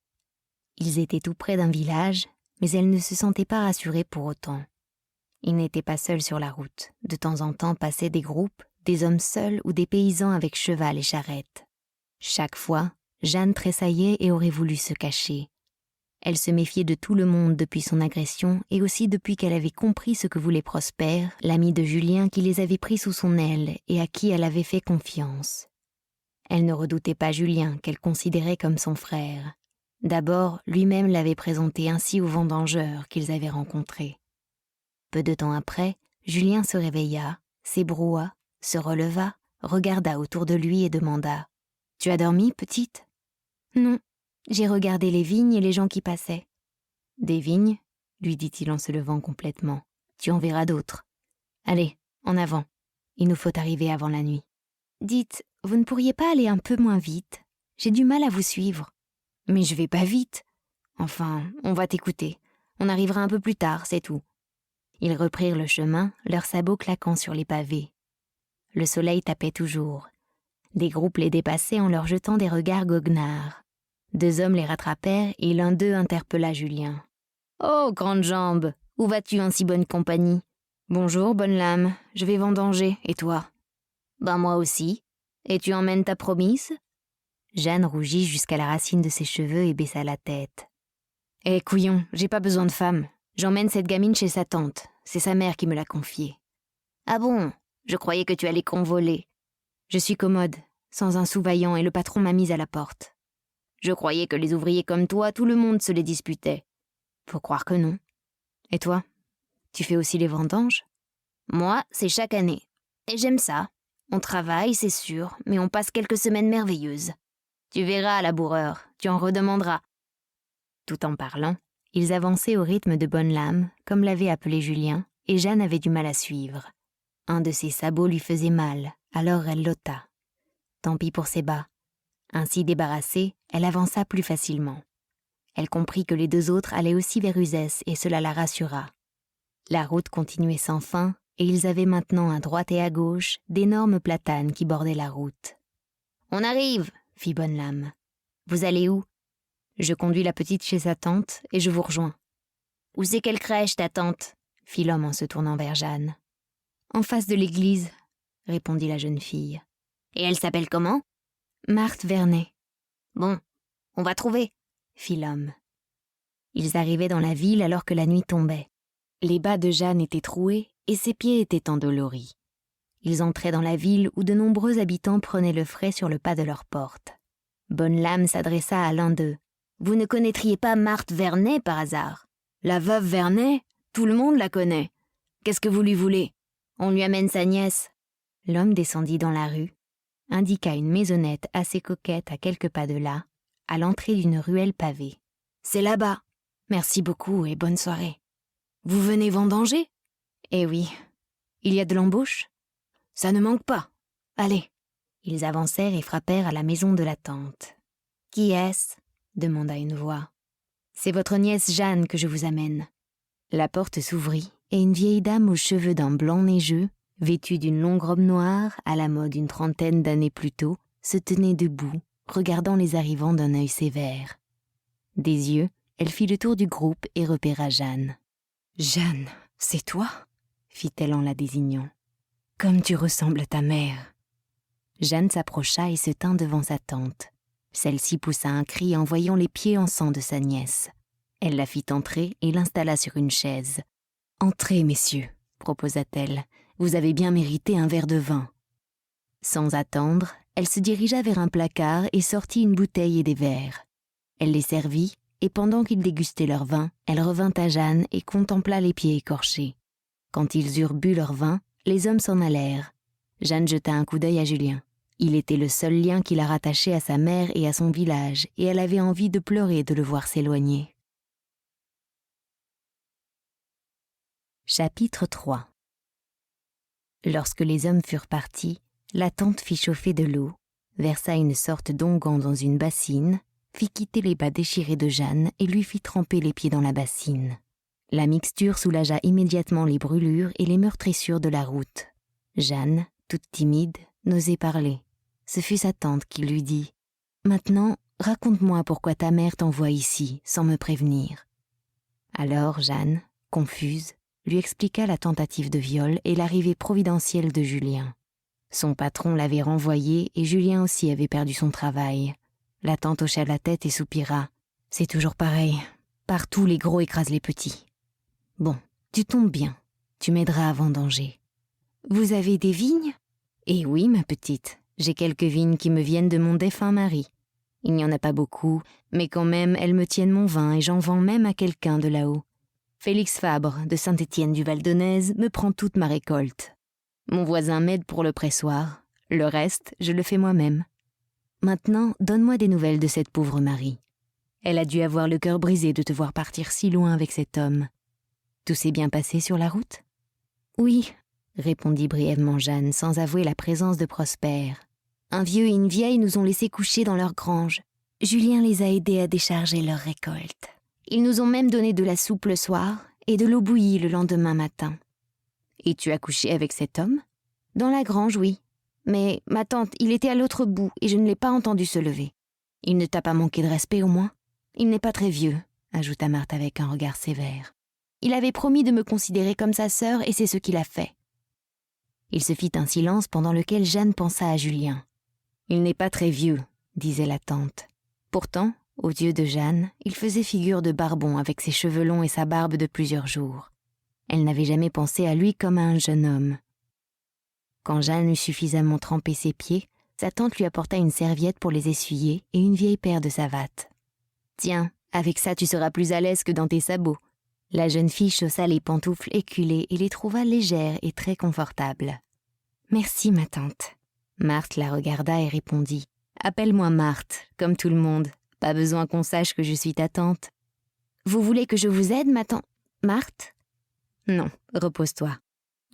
Ils étaient tout près d'un village, mais elle ne se sentait pas rassurée pour autant. Ils n'étaient pas seuls sur la route. De temps en temps passaient des groupes, des hommes seuls ou des paysans avec cheval et charrette. Chaque fois, Jeanne tressaillait et aurait voulu se cacher. Elle se méfiait de tout le monde depuis son agression et aussi depuis qu'elle avait compris ce que voulait Prosper, l'ami de Julien qui les avait pris sous son aile et à qui elle avait fait confiance. Elle ne redoutait pas Julien qu'elle considérait comme son frère. D'abord, lui-même l'avait présenté ainsi aux vendangeurs qu'ils avaient rencontrés. Peu de temps après, Julien se réveilla, s'ébroua, se releva, regarda autour de lui et demanda « Tu as dormi, petite ?»« Non. J'ai regardé les vignes et les gens qui passaient. »« Des vignes ?» lui dit-il en se levant complètement. « Tu en verras d'autres. Allez, en avant. Il nous faut arriver avant la nuit. »« Dites, vous ne pourriez pas aller un peu moins vite ? J'ai du mal à vous suivre. »« Mais je vais pas vite. Enfin, on va t'écouter. On arrivera un peu plus tard, c'est tout. » Ils reprirent le chemin, leurs sabots claquant sur les pavés. Le soleil tapait toujours. Des groupes les dépassaient en leur jetant des regards goguenards. 2 hommes les rattrapèrent et l'un d'eux interpella Julien. « Oh, grande jambe, où vas-tu en si bonne compagnie ? »« Bonjour, bonne lame, je vais vendanger, et toi ?»« Ben moi aussi. Et tu emmènes ta promise ?» Jeanne rougit jusqu'à la racine de ses cheveux et baissa la tête. « Eh, couillon, j'ai pas besoin de femme. J'emmène cette gamine chez sa tante. C'est sa mère qui me l'a confiée. »« Ah bon ? Je croyais que tu allais convoler. »« Je suis commode, sans un sous-vaillant et le patron m'a mise à la porte. » Je croyais que les ouvriers comme toi, tout le monde se les disputait. Faut croire que non. Et toi, tu fais aussi les vendanges ? Moi, c'est chaque année. Et j'aime ça. On travaille, c'est sûr, mais on passe quelques semaines merveilleuses. Tu verras, laboureur, tu en redemanderas. Tout en parlant, ils avançaient au rythme de bonne lame, comme l'avait appelé Julien, et Jeanne avait du mal à suivre. Un de ses sabots lui faisait mal, alors elle l'ôta. Tant pis pour ses bas. Ainsi débarrassée, elle avança plus facilement. Elle comprit que les 2 autres allaient aussi vers Uzès et cela la rassura. La route continuait sans fin et ils avaient maintenant à droite et à gauche d'énormes platanes qui bordaient la route. « On arrive !» fit Bonne-Lame. « Vous allez où ?»« Je conduis la petite chez sa tante et je vous rejoins. »« Où c'est quelle crèche, ta tante ?» fit l'homme en se tournant vers Jeanne. « En face de l'église, » répondit la jeune fille. « Et elle s'appelle comment ?»« Marthe Vernet. »« Bon, on va trouver, » fit l'homme. Ils arrivaient dans la ville alors que la nuit tombait. Les bas de Jeanne étaient troués et ses pieds étaient endoloris. Ils entraient dans la ville où de nombreux habitants prenaient le frais sur le pas de leur porte. Bonne-Lame s'adressa à l'un d'eux. « Vous ne connaîtriez pas Marthe Vernet par hasard ?»« La veuve Vernet ? Tout le monde la connaît. Qu'est-ce que vous lui voulez ? On lui amène sa nièce. » L'homme descendit dans la rue, indiqua une maisonnette assez coquette à quelques pas de là, à l'entrée d'une ruelle pavée. « C'est là-bas. Merci beaucoup et bonne soirée. »« Vous venez vendanger ? » ?»« Eh oui. Il y a de l'embauche ? » ?»« Ça ne manque pas. Allez. » Ils avancèrent et frappèrent à la maison de la tante. « Qui est-ce ? » demanda une voix. « C'est votre nièce Jeanne que je vous amène. » La porte s'ouvrit et une vieille dame aux cheveux d'un blanc neigeux, vêtue d'une longue robe noire à la mode une 30aine d'années plus tôt, se tenait debout, regardant les arrivants d'un œil sévère. Des yeux, elle fit le tour du groupe et repéra Jeanne. « Jeanne, c'est toi ?» fit-elle en la désignant. « Comme tu ressembles à ta mère. » Jeanne s'approcha et se tint devant sa tante. Celle-ci poussa un cri en voyant les pieds en sang de sa nièce. Elle la fit entrer et l'installa sur une chaise. « Entrez, messieurs, » proposa-t-elle. « Vous avez bien mérité un verre de vin. » Sans attendre, elle se dirigea vers un placard et sortit une bouteille et des verres. Elle les servit, et pendant qu'ils dégustaient leur vin, elle revint à Jeanne et contempla les pieds écorchés. Quand ils eurent bu leur vin, les hommes s'en allèrent. Jeanne jeta un coup d'œil à Julien. Il était le seul lien qui la rattachait à sa mère et à son village, et elle avait envie de pleurer de le voir s'éloigner. Chapitre 3. Lorsque les hommes furent partis, la tante fit chauffer de l'eau, versa une sorte d'onguent dans une bassine, fit quitter les bas déchirés de Jeanne et lui fit tremper les pieds dans la bassine. La mixture soulagea immédiatement les brûlures et les meurtrissures de la route. Jeanne, toute timide, n'osait parler. Ce fut sa tante qui lui dit « Maintenant, raconte-moi pourquoi ta mère t'envoie ici, sans me prévenir. » Alors Jeanne, confuse, lui expliqua la tentative de viol et l'arrivée providentielle de Julien. Son patron l'avait renvoyé et Julien aussi avait perdu son travail. La tante hocha la tête et soupira. « C'est toujours pareil. Partout les gros écrasent les petits. » « Bon, tu tombes bien. Tu m'aideras à vendanger. »« Vous avez des vignes ?»« Eh oui, ma petite. J'ai quelques vignes qui me viennent de mon défunt mari. Il n'y en a pas beaucoup, mais quand même elles me tiennent mon vin et j'en vends même à quelqu'un de là-haut. Félix Fabre, de Saint-Étienne du Val-d'Aunaise, me prend toute ma récolte. Mon voisin m'aide pour le pressoir. Le reste, je le fais moi-même. Maintenant, donne-moi des nouvelles de cette pauvre Marie. Elle a dû avoir le cœur brisé de te voir partir si loin avec cet homme. Tout s'est bien passé sur la route ? » ?»« Oui, » répondit brièvement Jeanne, sans avouer la présence de Prosper. « Un vieux et une vieille nous ont laissés coucher dans leur grange. Julien les a aidés à décharger leur récolte. Ils nous ont même donné de la soupe le soir et de l'eau bouillie le lendemain matin. »« Et tu as couché avec cet homme ? » ?»« Dans la grange, oui. Mais, ma tante, il était à l'autre bout et je ne l'ai pas entendu se lever. Il ne t'a pas manqué de respect au moins ? Il n'est pas très vieux, » ajouta Marthe avec un regard sévère. « Il avait promis de me considérer comme sa sœur et c'est ce qu'il a fait. » Il se fit un silence pendant lequel Jeanne pensa à Julien. « Il n'est pas très vieux, » disait la tante. Pourtant, aux yeux de Jeanne, il faisait figure de barbon avec ses cheveux longs et sa barbe de plusieurs jours. Elle n'avait jamais pensé à lui comme à un jeune homme. Quand Jeanne eut suffisamment trempé ses pieds, sa tante lui apporta une serviette pour les essuyer et une vieille paire de savates. « Tiens, avec ça tu seras plus à l'aise que dans tes sabots. » La jeune fille chaussa les pantoufles éculées et les trouva légères et très confortables. « Merci, ma tante. » Marthe la regarda et répondit. « Appelle-moi Marthe, comme tout le monde. Pas besoin qu'on sache que je suis ta tante. »« Vous voulez que je vous aide, ma tante Marthe ? » ?»« Non, repose-toi.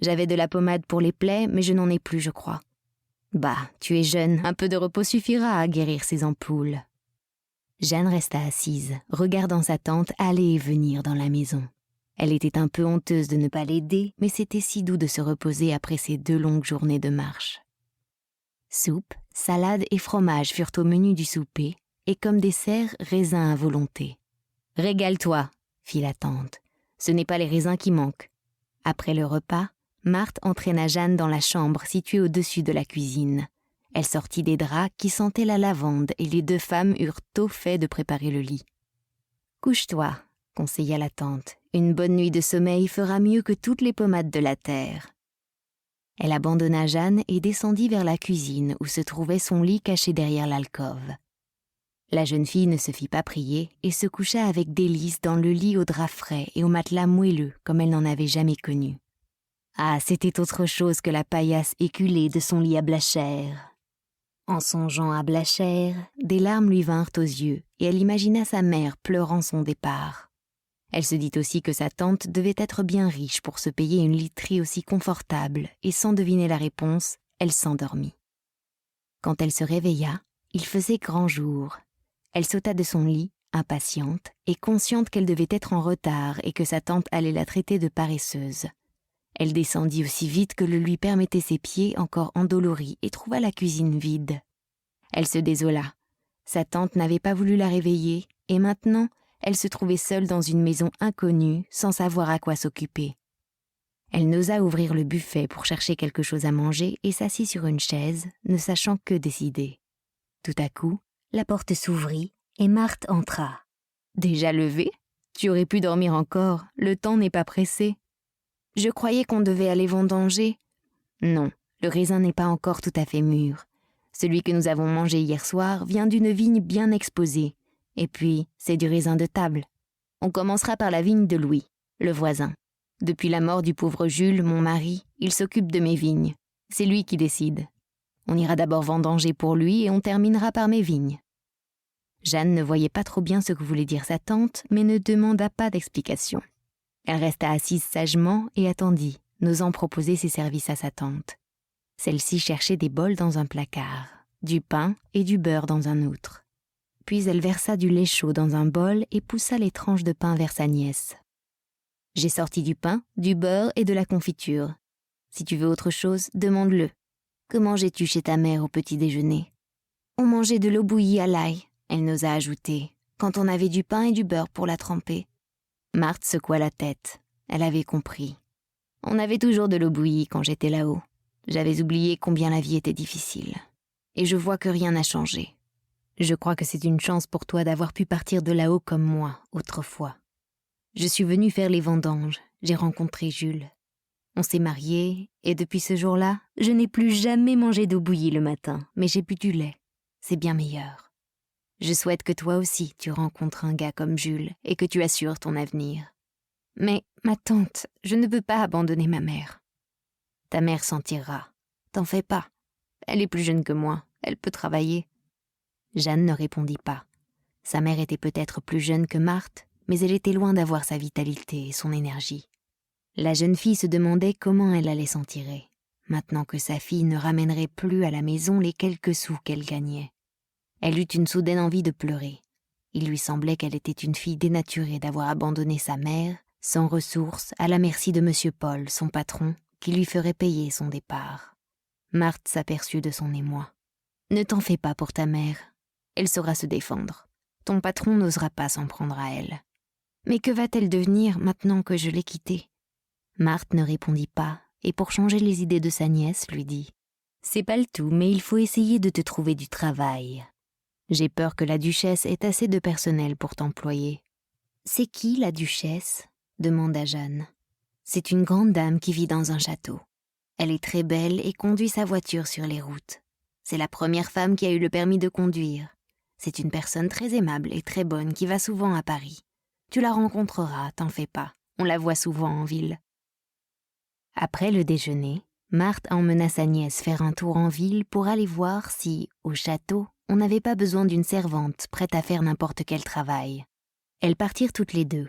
J'avais de la pommade pour les plaies, mais je n'en ai plus, je crois. » Bah, tu es jeune, un peu de repos suffira à guérir ces ampoules. Jeanne resta assise, regardant sa tante aller et venir dans la maison. Elle était un peu honteuse de ne pas l'aider, mais c'était si doux de se reposer après ces 2 longues journées de marche. Soupe, salade et fromage furent au menu du souper, et comme dessert, raisins à volonté. « Régale-toi » fit la tante. « Ce n'est pas les raisins qui manquent. » Après le repas, Marthe entraîna Jeanne dans la chambre située au-dessus de la cuisine. Elle sortit des draps qui sentaient la lavande et les 2 femmes eurent tôt fait de préparer le lit. « Couche-toi » conseilla la tante. « Une bonne nuit de sommeil fera mieux que toutes les pommades de la terre. » Elle abandonna Jeanne et descendit vers la cuisine où se trouvait son lit caché derrière l'alcôve. La jeune fille ne se fit pas prier et se coucha avec délice dans le lit aux draps frais et au matelas moelleux comme elle n'en avait jamais connu. Ah, c'était autre chose que la paillasse éculée de son lit à Blachère. En songeant à Blachère, des larmes lui vinrent aux yeux et elle imagina sa mère pleurant son départ. Elle se dit aussi que sa tante devait être bien riche pour se payer une literie aussi confortable et sans deviner la réponse, elle s'endormit. Quand elle se réveilla, il faisait grand jour. Elle sauta de son lit, impatiente et consciente qu'elle devait être en retard et que sa tante allait la traiter de paresseuse. Elle descendit aussi vite que le lui permettaient ses pieds encore endoloris et trouva la cuisine vide. Elle se désola. Sa tante n'avait pas voulu la réveiller et maintenant, elle se trouvait seule dans une maison inconnue sans savoir à quoi s'occuper. Elle n'osa ouvrir le buffet pour chercher quelque chose à manger et s'assit sur une chaise, ne sachant que décider. Tout à coup, la porte s'ouvrit et Marthe entra. « Déjà levée ? Tu aurais pu dormir encore, le temps n'est pas pressé. »« Je croyais qu'on devait aller vendanger. »« Non, le raisin n'est pas encore tout à fait mûr. Celui que nous avons mangé hier soir vient d'une vigne bien exposée. Et puis, c'est du raisin de table. On commencera par la vigne de Louis, le voisin. Depuis la mort du pauvre Jules, mon mari, il s'occupe de mes vignes. C'est lui qui décide. On ira d'abord vendanger pour lui et on terminera par mes vignes. » Jeanne ne voyait pas trop bien ce que voulait dire sa tante, mais ne demanda pas d'explication. Elle resta assise sagement et attendit, n'osant proposer ses services à sa tante. Celle-ci cherchait des bols dans un placard, du pain et du beurre dans un autre. Puis elle versa du lait chaud dans un bol et poussa les tranches de pain vers sa nièce. « J'ai sorti du pain, du beurre et de la confiture. Si tu veux autre chose, demande-le. Que mangeais-tu chez ta mère au petit déjeuner ? » « On mangeait de l'eau bouillie à l'ail, » elle n'osa ajouter, quand on avait du pain et du beurre pour la tremper. Marthe secoua la tête. Elle avait compris. « On avait toujours de l'eau bouillie quand j'étais là-haut. J'avais oublié combien la vie était difficile. Et je vois que rien n'a changé. Je crois que c'est une chance pour toi d'avoir pu partir de là-haut comme moi, autrefois. Je suis venue faire les vendanges, j'ai rencontré Jules. On s'est mariés, et depuis ce jour-là, je n'ai plus jamais mangé d'eau bouillie le matin, mais j'ai bu du lait. C'est bien meilleur. Je souhaite que toi aussi tu rencontres un gars comme Jules et que tu assures ton avenir. Mais, ma tante, je ne peux pas abandonner ma mère. Ta mère s'en tirera. T'en fais pas. Elle est plus jeune que moi, elle peut travailler. » Jeanne ne répondit pas. Sa mère était peut-être plus jeune que Marthe, mais elle était loin d'avoir sa vitalité et son énergie. La jeune fille se demandait comment elle allait s'en tirer, maintenant que sa fille ne ramènerait plus à la maison les quelques sous qu'elle gagnait. Elle eut une soudaine envie de pleurer. Il lui semblait qu'elle était une fille dénaturée d'avoir abandonné sa mère, sans ressources, à la merci de M. Paul, son patron, qui lui ferait payer son départ. Marthe s'aperçut de son émoi. « Ne t'en fais pas pour ta mère. Elle saura se défendre. Ton patron n'osera pas s'en prendre à elle. Mais que va-t-elle devenir maintenant que je l'ai quittée ?» Marthe ne répondit pas, et pour changer les idées de sa nièce, lui dit « C'est pas le tout, mais il faut essayer de te trouver du travail. J'ai peur que la duchesse ait assez de personnel pour t'employer. »« C'est qui, la duchesse ?» demanda Jeanne. « C'est une grande dame qui vit dans un château. Elle est très belle et conduit sa voiture sur les routes. C'est la première femme qui a eu le permis de conduire. C'est une personne très aimable et très bonne qui va souvent à Paris. Tu la rencontreras, t'en fais pas. On la voit souvent en ville. » Après le déjeuner, Marthe emmena sa nièce faire un tour en ville pour aller voir si, au château, on n'avait pas besoin d'une servante prête à faire n'importe quel travail. Elles partirent toutes les deux.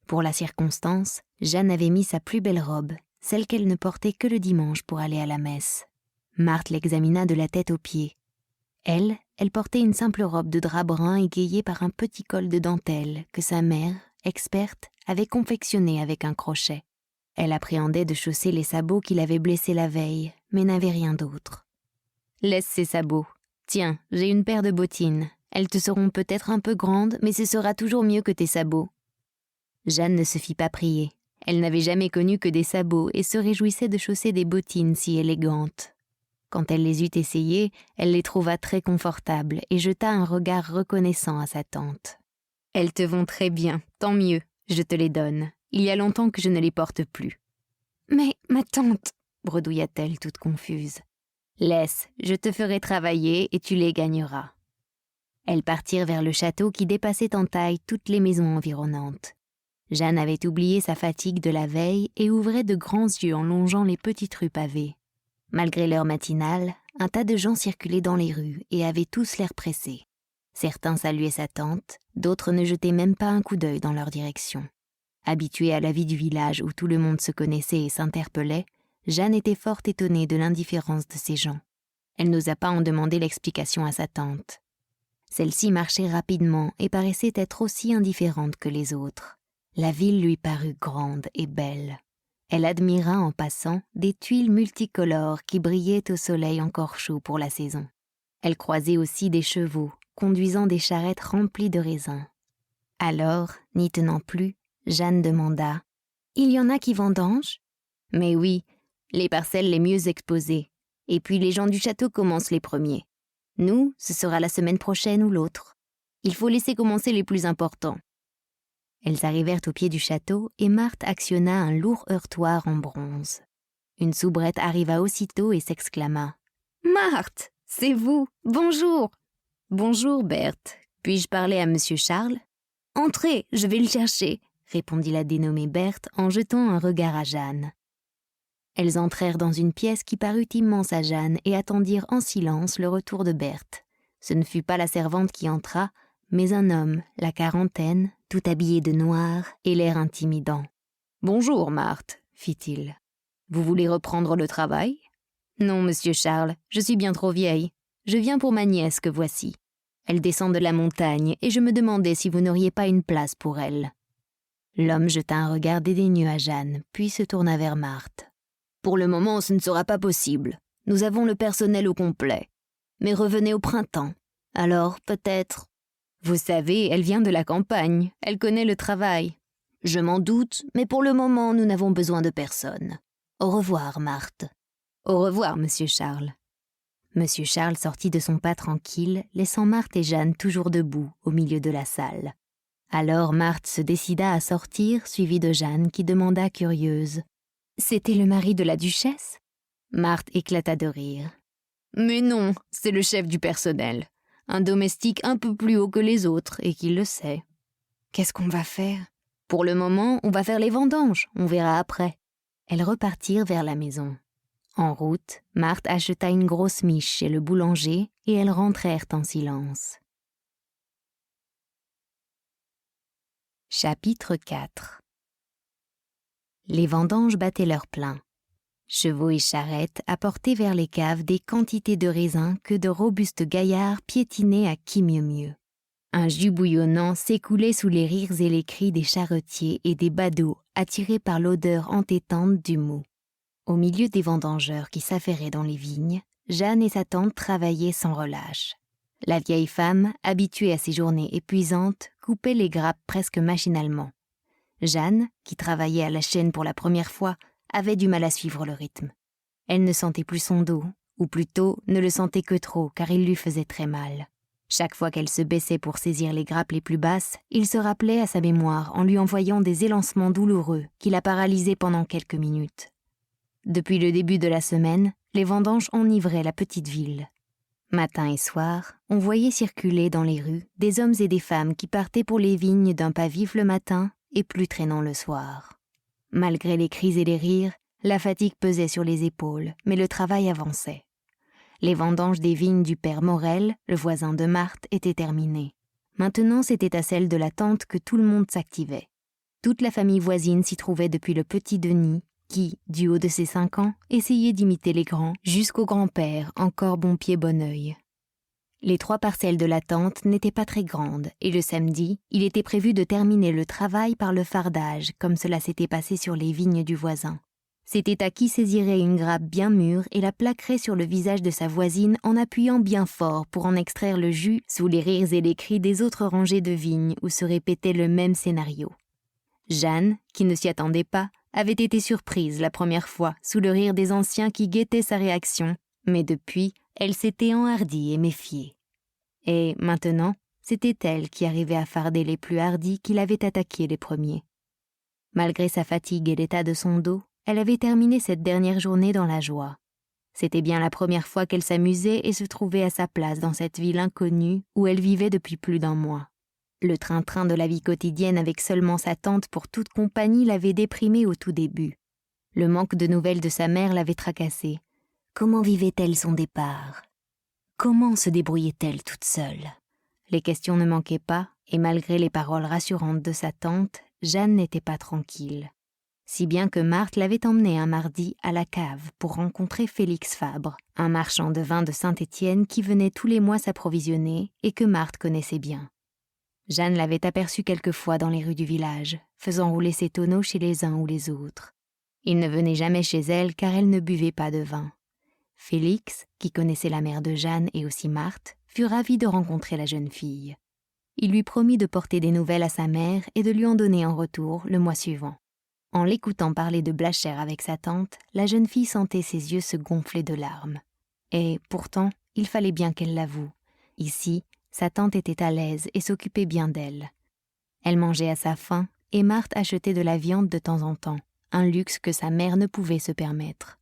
Pour la circonstance, Jeanne avait mis sa plus belle robe, celle qu'elle ne portait que le dimanche pour aller à la messe. Marthe l'examina de la tête aux pieds. Elle portait une simple robe de drap brun égayée par un petit col de dentelle que sa mère, experte, avait confectionné avec un crochet. Elle appréhendait de chausser les sabots qui l'avaient blessée la veille, mais n'avait rien d'autre. « Laisse ces sabots. Tiens, j'ai une paire de bottines. Elles te seront peut-être un peu grandes, mais ce sera toujours mieux que tes sabots. » Jeanne ne se fit pas prier. Elle n'avait jamais connu que des sabots et se réjouissait de chausser des bottines si élégantes. Quand elle les eut essayées, elle les trouva très confortables et jeta un regard reconnaissant à sa tante. « Elles te vont très bien, tant mieux, je te les donne. Il y a longtemps que je ne les porte plus. »« Mais, ma tante, » bredouilla-t-elle toute confuse. « Laisse, je te ferai travailler et tu les gagneras. » Elles partirent vers le château qui dépassait en taille toutes les maisons environnantes. Jeanne avait oublié sa fatigue de la veille et ouvrait de grands yeux en longeant les petites rues pavées. Malgré l'heure matinale, un tas de gens circulaient dans les rues et avaient tous l'air pressés. Certains saluaient sa tante, d'autres ne jetaient même pas un coup d'œil dans leur direction. Habituée à la vie du village où tout le monde se connaissait et s'interpellait, Jeanne était fort étonnée de l'indifférence de ces gens. Elle n'osa pas en demander l'explication à sa tante. Celle-ci marchait rapidement et paraissait être aussi indifférente que les autres. La ville lui parut grande et belle. Elle admira en passant des tuiles multicolores qui brillaient au soleil encore chaud pour la saison. Elle croisait aussi des chevaux, conduisant des charrettes remplies de raisins. Alors, n'y tenant plus, Jeanne demanda « Il y en a qui vendangent ?»« Mais oui, les parcelles les mieux exposées. Et puis les gens du château commencent les premiers. Nous, ce sera la semaine prochaine ou l'autre. Il faut laisser commencer les plus importants. » Elles arrivèrent au pied du château et Marthe actionna un lourd heurtoir en bronze. Une soubrette arriva aussitôt et s'exclama « Marthe, c'est vous, bonjour !»« Bonjour Berthe, puis-je parler à monsieur Charles ?»« Entrez, je vais le chercher !» répondit la dénommée Berthe en jetant un regard à Jeanne. Elles entrèrent dans une pièce qui parut immense à Jeanne et attendirent en silence le retour de Berthe. Ce ne fut pas la servante qui entra, mais un homme, la quarantaine, tout habillé de noir et l'air intimidant. « Bonjour, Marthe, fit-il. Vous voulez reprendre le travail ? » « Non, monsieur Charles, je suis bien trop vieille. Je viens pour ma nièce que voici. Elle descend de la montagne et je me demandais si vous n'auriez pas une place pour elle. » L'homme jeta un regard dédaigneux à Jeanne, puis se tourna vers Marthe. « Pour le moment, ce ne sera pas possible. Nous avons le personnel au complet. Mais revenez au printemps. Alors, peut-être... » Vous savez, elle vient de la campagne. Elle connaît le travail. Je m'en doute, mais pour le moment, nous n'avons besoin de personne. Au revoir, Marthe. Au revoir, monsieur Charles. Monsieur Charles sortit de son pas tranquille, laissant Marthe et Jeanne toujours debout au milieu de la salle. Alors Marthe se décida à sortir, suivie de Jeanne qui demanda curieuse « C'était le mari de la duchesse ?» Marthe éclata de rire. « Mais non, c'est le chef du personnel. Un domestique un peu plus haut que les autres et qui le sait. »« Qu'est-ce qu'on va faire ? » ?»« Pour le moment, on va faire les vendanges, on verra après. » Elles repartirent vers la maison. En route, Marthe acheta une grosse miche chez le boulanger et elles rentrèrent en silence. Chapitre 4. Les vendanges battaient leur plein. Chevaux et charrettes apportaient vers les caves des quantités de raisins que de robustes gaillards piétinaient à qui mieux mieux. Un jus bouillonnant s'écoulait sous les rires et les cris des charretiers et des badauds attirés par l'odeur entêtante du mou. Au milieu des vendangeurs qui s'affairaient dans les vignes, Jeanne et sa tante travaillaient sans relâche. La vieille femme, habituée à ces journées épuisantes, coupait les grappes presque machinalement. Jeanne, qui travaillait à la chaîne pour la première fois, avait du mal à suivre le rythme. Elle ne sentait plus son dos, ou plutôt ne le sentait que trop car il lui faisait très mal. Chaque fois qu'elle se baissait pour saisir les grappes les plus basses, il se rappelait à sa mémoire en lui envoyant des élancements douloureux qui la paralysaient pendant quelques minutes. Depuis le début de la semaine, les vendanges enivraient la petite ville. Matin et soir, on voyait circuler dans les rues des hommes et des femmes qui partaient pour les vignes d'un pas vif le matin et plus traînant le soir. Malgré les cris et les rires, la fatigue pesait sur les épaules, mais le travail avançait. Les vendanges des vignes du père Morel, le voisin de Marthe, étaient terminées. Maintenant, c'était à celle de la tante que tout le monde s'activait. Toute la famille voisine s'y trouvait depuis le petit Denis, qui, du haut de ses 5 ans, essayait d'imiter les grands, jusqu'au grand-père, encore bon pied bon œil. Les 3 parcelles de la tante n'étaient pas très grandes, et le samedi, il était prévu de terminer le travail par le fardage, comme cela s'était passé sur les vignes du voisin. C'était à qui saisirait une grappe bien mûre et la plaquerait sur le visage de sa voisine en appuyant bien fort pour en extraire le jus sous les rires et les cris des autres rangées de vignes où se répétait le même scénario. Jeanne, qui ne s'y attendait pas, avait été surprise la première fois sous le rire des anciens qui guettaient sa réaction, mais depuis, elle s'était enhardie et méfiée. Et maintenant, c'était elle qui arrivait à farder les plus hardis qui l'avaient attaqué les premiers. Malgré sa fatigue et l'état de son dos, elle avait terminé cette dernière journée dans la joie. C'était bien la première fois qu'elle s'amusait et se trouvait à sa place dans cette ville inconnue où elle vivait depuis plus d'1 mois. Le train-train de la vie quotidienne avec seulement sa tante pour toute compagnie l'avait déprimée au tout début. Le manque de nouvelles de sa mère l'avait tracassée. Comment vivait-elle son départ? Comment se débrouillait-elle toute seule? Les questions ne manquaient pas, et malgré les paroles rassurantes de sa tante, Jeanne n'était pas tranquille. Si bien que Marthe l'avait emmenée un mardi à la cave pour rencontrer Félix Fabre, un marchand de vin de Saint-Étienne qui venait tous les mois s'approvisionner et que Marthe connaissait bien. Jeanne l'avait aperçu quelquefois dans les rues du village, faisant rouler ses tonneaux chez les uns ou les autres. Il ne venait jamais chez elle car elle ne buvait pas de vin. Félix, qui connaissait la mère de Jeanne et aussi Marthe, fut ravi de rencontrer la jeune fille. Il lui promit de porter des nouvelles à sa mère et de lui en donner en retour le mois suivant. En l'écoutant parler de Blachère avec sa tante, la jeune fille sentait ses yeux se gonfler de larmes. Et pourtant, il fallait bien qu'elle l'avoue. Ici, sa tante était à l'aise et s'occupait bien d'elle. Elle mangeait à sa faim et Marthe achetait de la viande de temps en temps, un luxe que sa mère ne pouvait se permettre.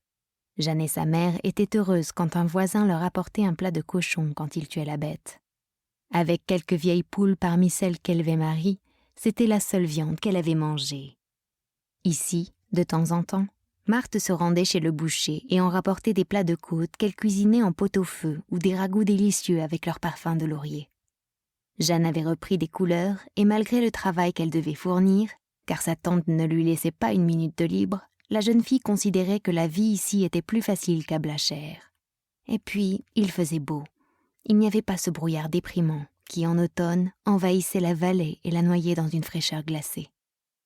Jeanne et sa mère étaient heureuses quand un voisin leur apportait un plat de cochon quand il tuait la bête. Avec quelques vieilles poules parmi celles qu'élevait Marie, c'était la seule viande qu'elle avait mangée. Ici, de temps en temps, Marthe se rendait chez le boucher et en rapportait des plats de côte qu'elle cuisinait en pot-au-feu ou des ragoûts délicieux avec leur parfum de laurier. Jeanne avait repris des couleurs et malgré le travail qu'elle devait fournir, car sa tante ne lui laissait pas une minute de libre, la jeune fille considérait que la vie ici était plus facile qu'à Blachère. Et puis, il faisait beau. Il n'y avait pas ce brouillard déprimant qui, en automne, envahissait la vallée et la noyait dans une fraîcheur glacée.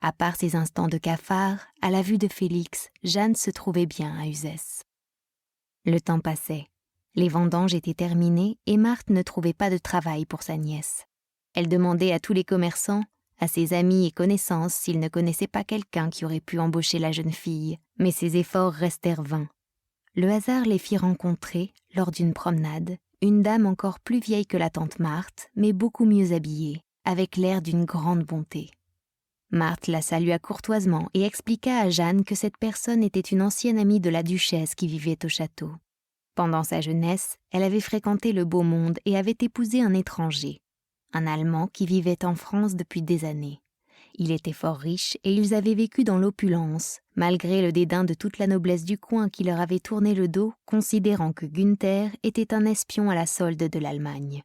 À part ces instants de cafard, à la vue de Félix, Jeanne se trouvait bien à Uzès. Le temps passait. Les vendanges étaient terminées et Marthe ne trouvait pas de travail pour sa nièce. Elle demandait à tous les commerçants, à ses amis et connaissances s'ils ne connaissaient pas quelqu'un qui aurait pu embaucher la jeune fille, mais ses efforts restèrent vains. Le hasard les fit rencontrer, lors d'une promenade, une dame encore plus vieille que la tante Marthe, mais beaucoup mieux habillée, avec l'air d'une grande bonté. Marthe la salua courtoisement et expliqua à Jeanne que cette personne était une ancienne amie de la duchesse qui vivait au château. Pendant sa jeunesse, elle avait fréquenté le beau monde et avait épousé un étranger, un Allemand qui vivait en France depuis des années. Il était fort riche et ils avaient vécu dans l'opulence, malgré le dédain de toute la noblesse du coin qui leur avait tourné le dos, considérant que Günther était un espion à la solde de l'Allemagne.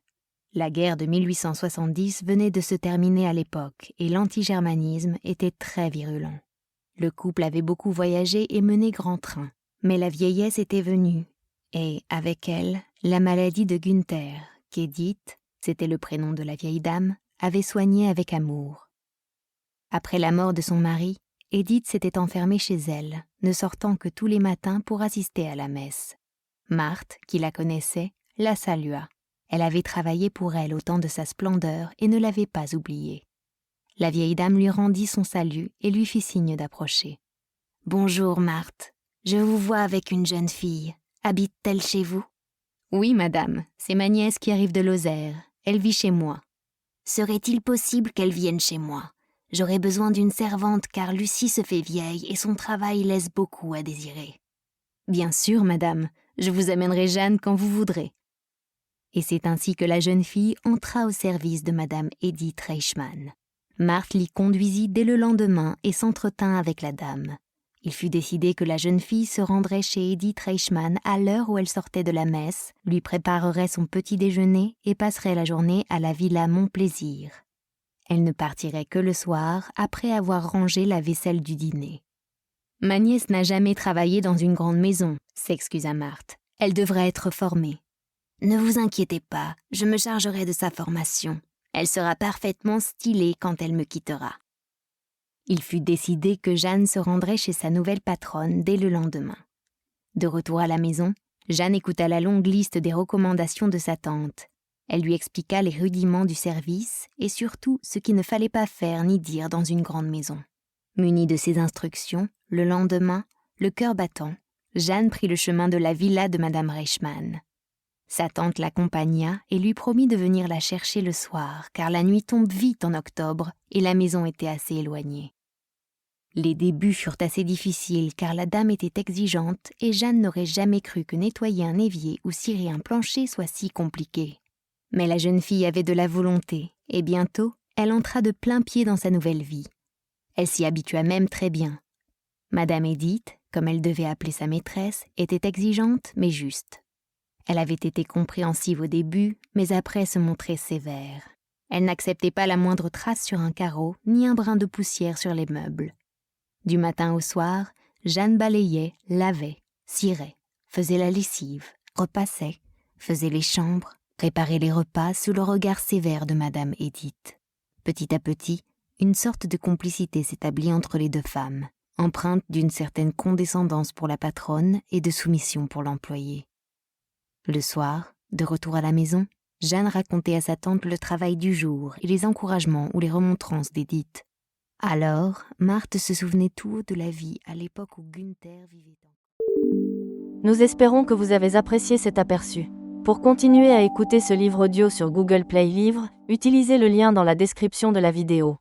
La guerre de 1870 venait de se terminer à l'époque et l'antigermanisme était très virulent. Le couple avait beaucoup voyagé et mené grand train, mais la vieillesse était venue et, avec elle, la maladie de Günther, qu'Edith, c'était le prénom de la vieille dame, avait soigné avec amour. Après la mort de son mari, Edith s'était enfermée chez elle, ne sortant que tous les matins pour assister à la messe. Marthe, qui la connaissait, la salua. Elle avait travaillé pour elle au temps de sa splendeur et ne l'avait pas oubliée. La vieille dame lui rendit son salut et lui fit signe d'approcher. « Bonjour, Marthe. Je vous vois avec une jeune fille. Habite-t-elle chez vous ?»« Oui, madame. C'est ma nièce qui arrive de Lozère. Elle vit chez moi. »« Serait-il possible qu'elle vienne chez moi ? J'aurais besoin d'une servante car Lucie se fait vieille et son travail laisse beaucoup à désirer. »« Bien sûr, madame. Je vous amènerai Jeanne quand vous voudrez. » Et c'est ainsi que la jeune fille entra au service de madame Edith Reichmann. Marthe l'y conduisit dès le lendemain et s'entretint avec la dame. Il fut décidé que la jeune fille se rendrait chez Edith Reichmann à l'heure où elle sortait de la messe, lui préparerait son petit déjeuner et passerait la journée à la villa Montplaisir. Elle ne partirait que le soir, après avoir rangé la vaisselle du dîner. Ma nièce n'a jamais travaillé dans une grande maison, s'excusa Marthe. Elle devrait être formée. Ne vous inquiétez pas, je me chargerai de sa formation. Elle sera parfaitement stylée quand elle me quittera. Il fut décidé que Jeanne se rendrait chez sa nouvelle patronne dès le lendemain. De retour à la maison, Jeanne écouta la longue liste des recommandations de sa tante. Elle lui expliqua les rudiments du service et surtout ce qu'il ne fallait pas faire ni dire dans une grande maison. Munie de ces instructions, le lendemain, le cœur battant, Jeanne prit le chemin de la villa de Madame Reichmann. Sa tante l'accompagna et lui promit de venir la chercher le soir, car la nuit tombe vite en octobre et la maison était assez éloignée. Les débuts furent assez difficiles car la dame était exigeante et Jeanne n'aurait jamais cru que nettoyer un évier ou cirer un plancher soit si compliqué. Mais la jeune fille avait de la volonté et bientôt, elle entra de plein pied dans sa nouvelle vie. Elle s'y habitua même très bien. Madame Edith, comme elle devait appeler sa maîtresse, était exigeante mais juste. Elle avait été compréhensive au début, mais après se montrait sévère. Elle n'acceptait pas la moindre trace sur un carreau, ni un brin de poussière sur les meubles. Du matin au soir, Jeanne balayait, lavait, cirait, faisait la lessive, repassait, faisait les chambres, préparait les repas sous le regard sévère de Madame Edith. Petit à petit, une sorte de complicité s'établit entre les deux femmes, empreinte d'une certaine condescendance pour la patronne et de soumission pour l'employé. Le soir, de retour à la maison, Jeanne racontait à sa tante le travail du jour et les encouragements ou les remontrances d'Edith. Alors, Marthe se souvenait tout haut de la vie à l'époque où Günther vivait en... Nous espérons que vous avez apprécié cet aperçu. Pour continuer à écouter ce livre audio sur Google Play Livres, utilisez le lien dans la description de la vidéo.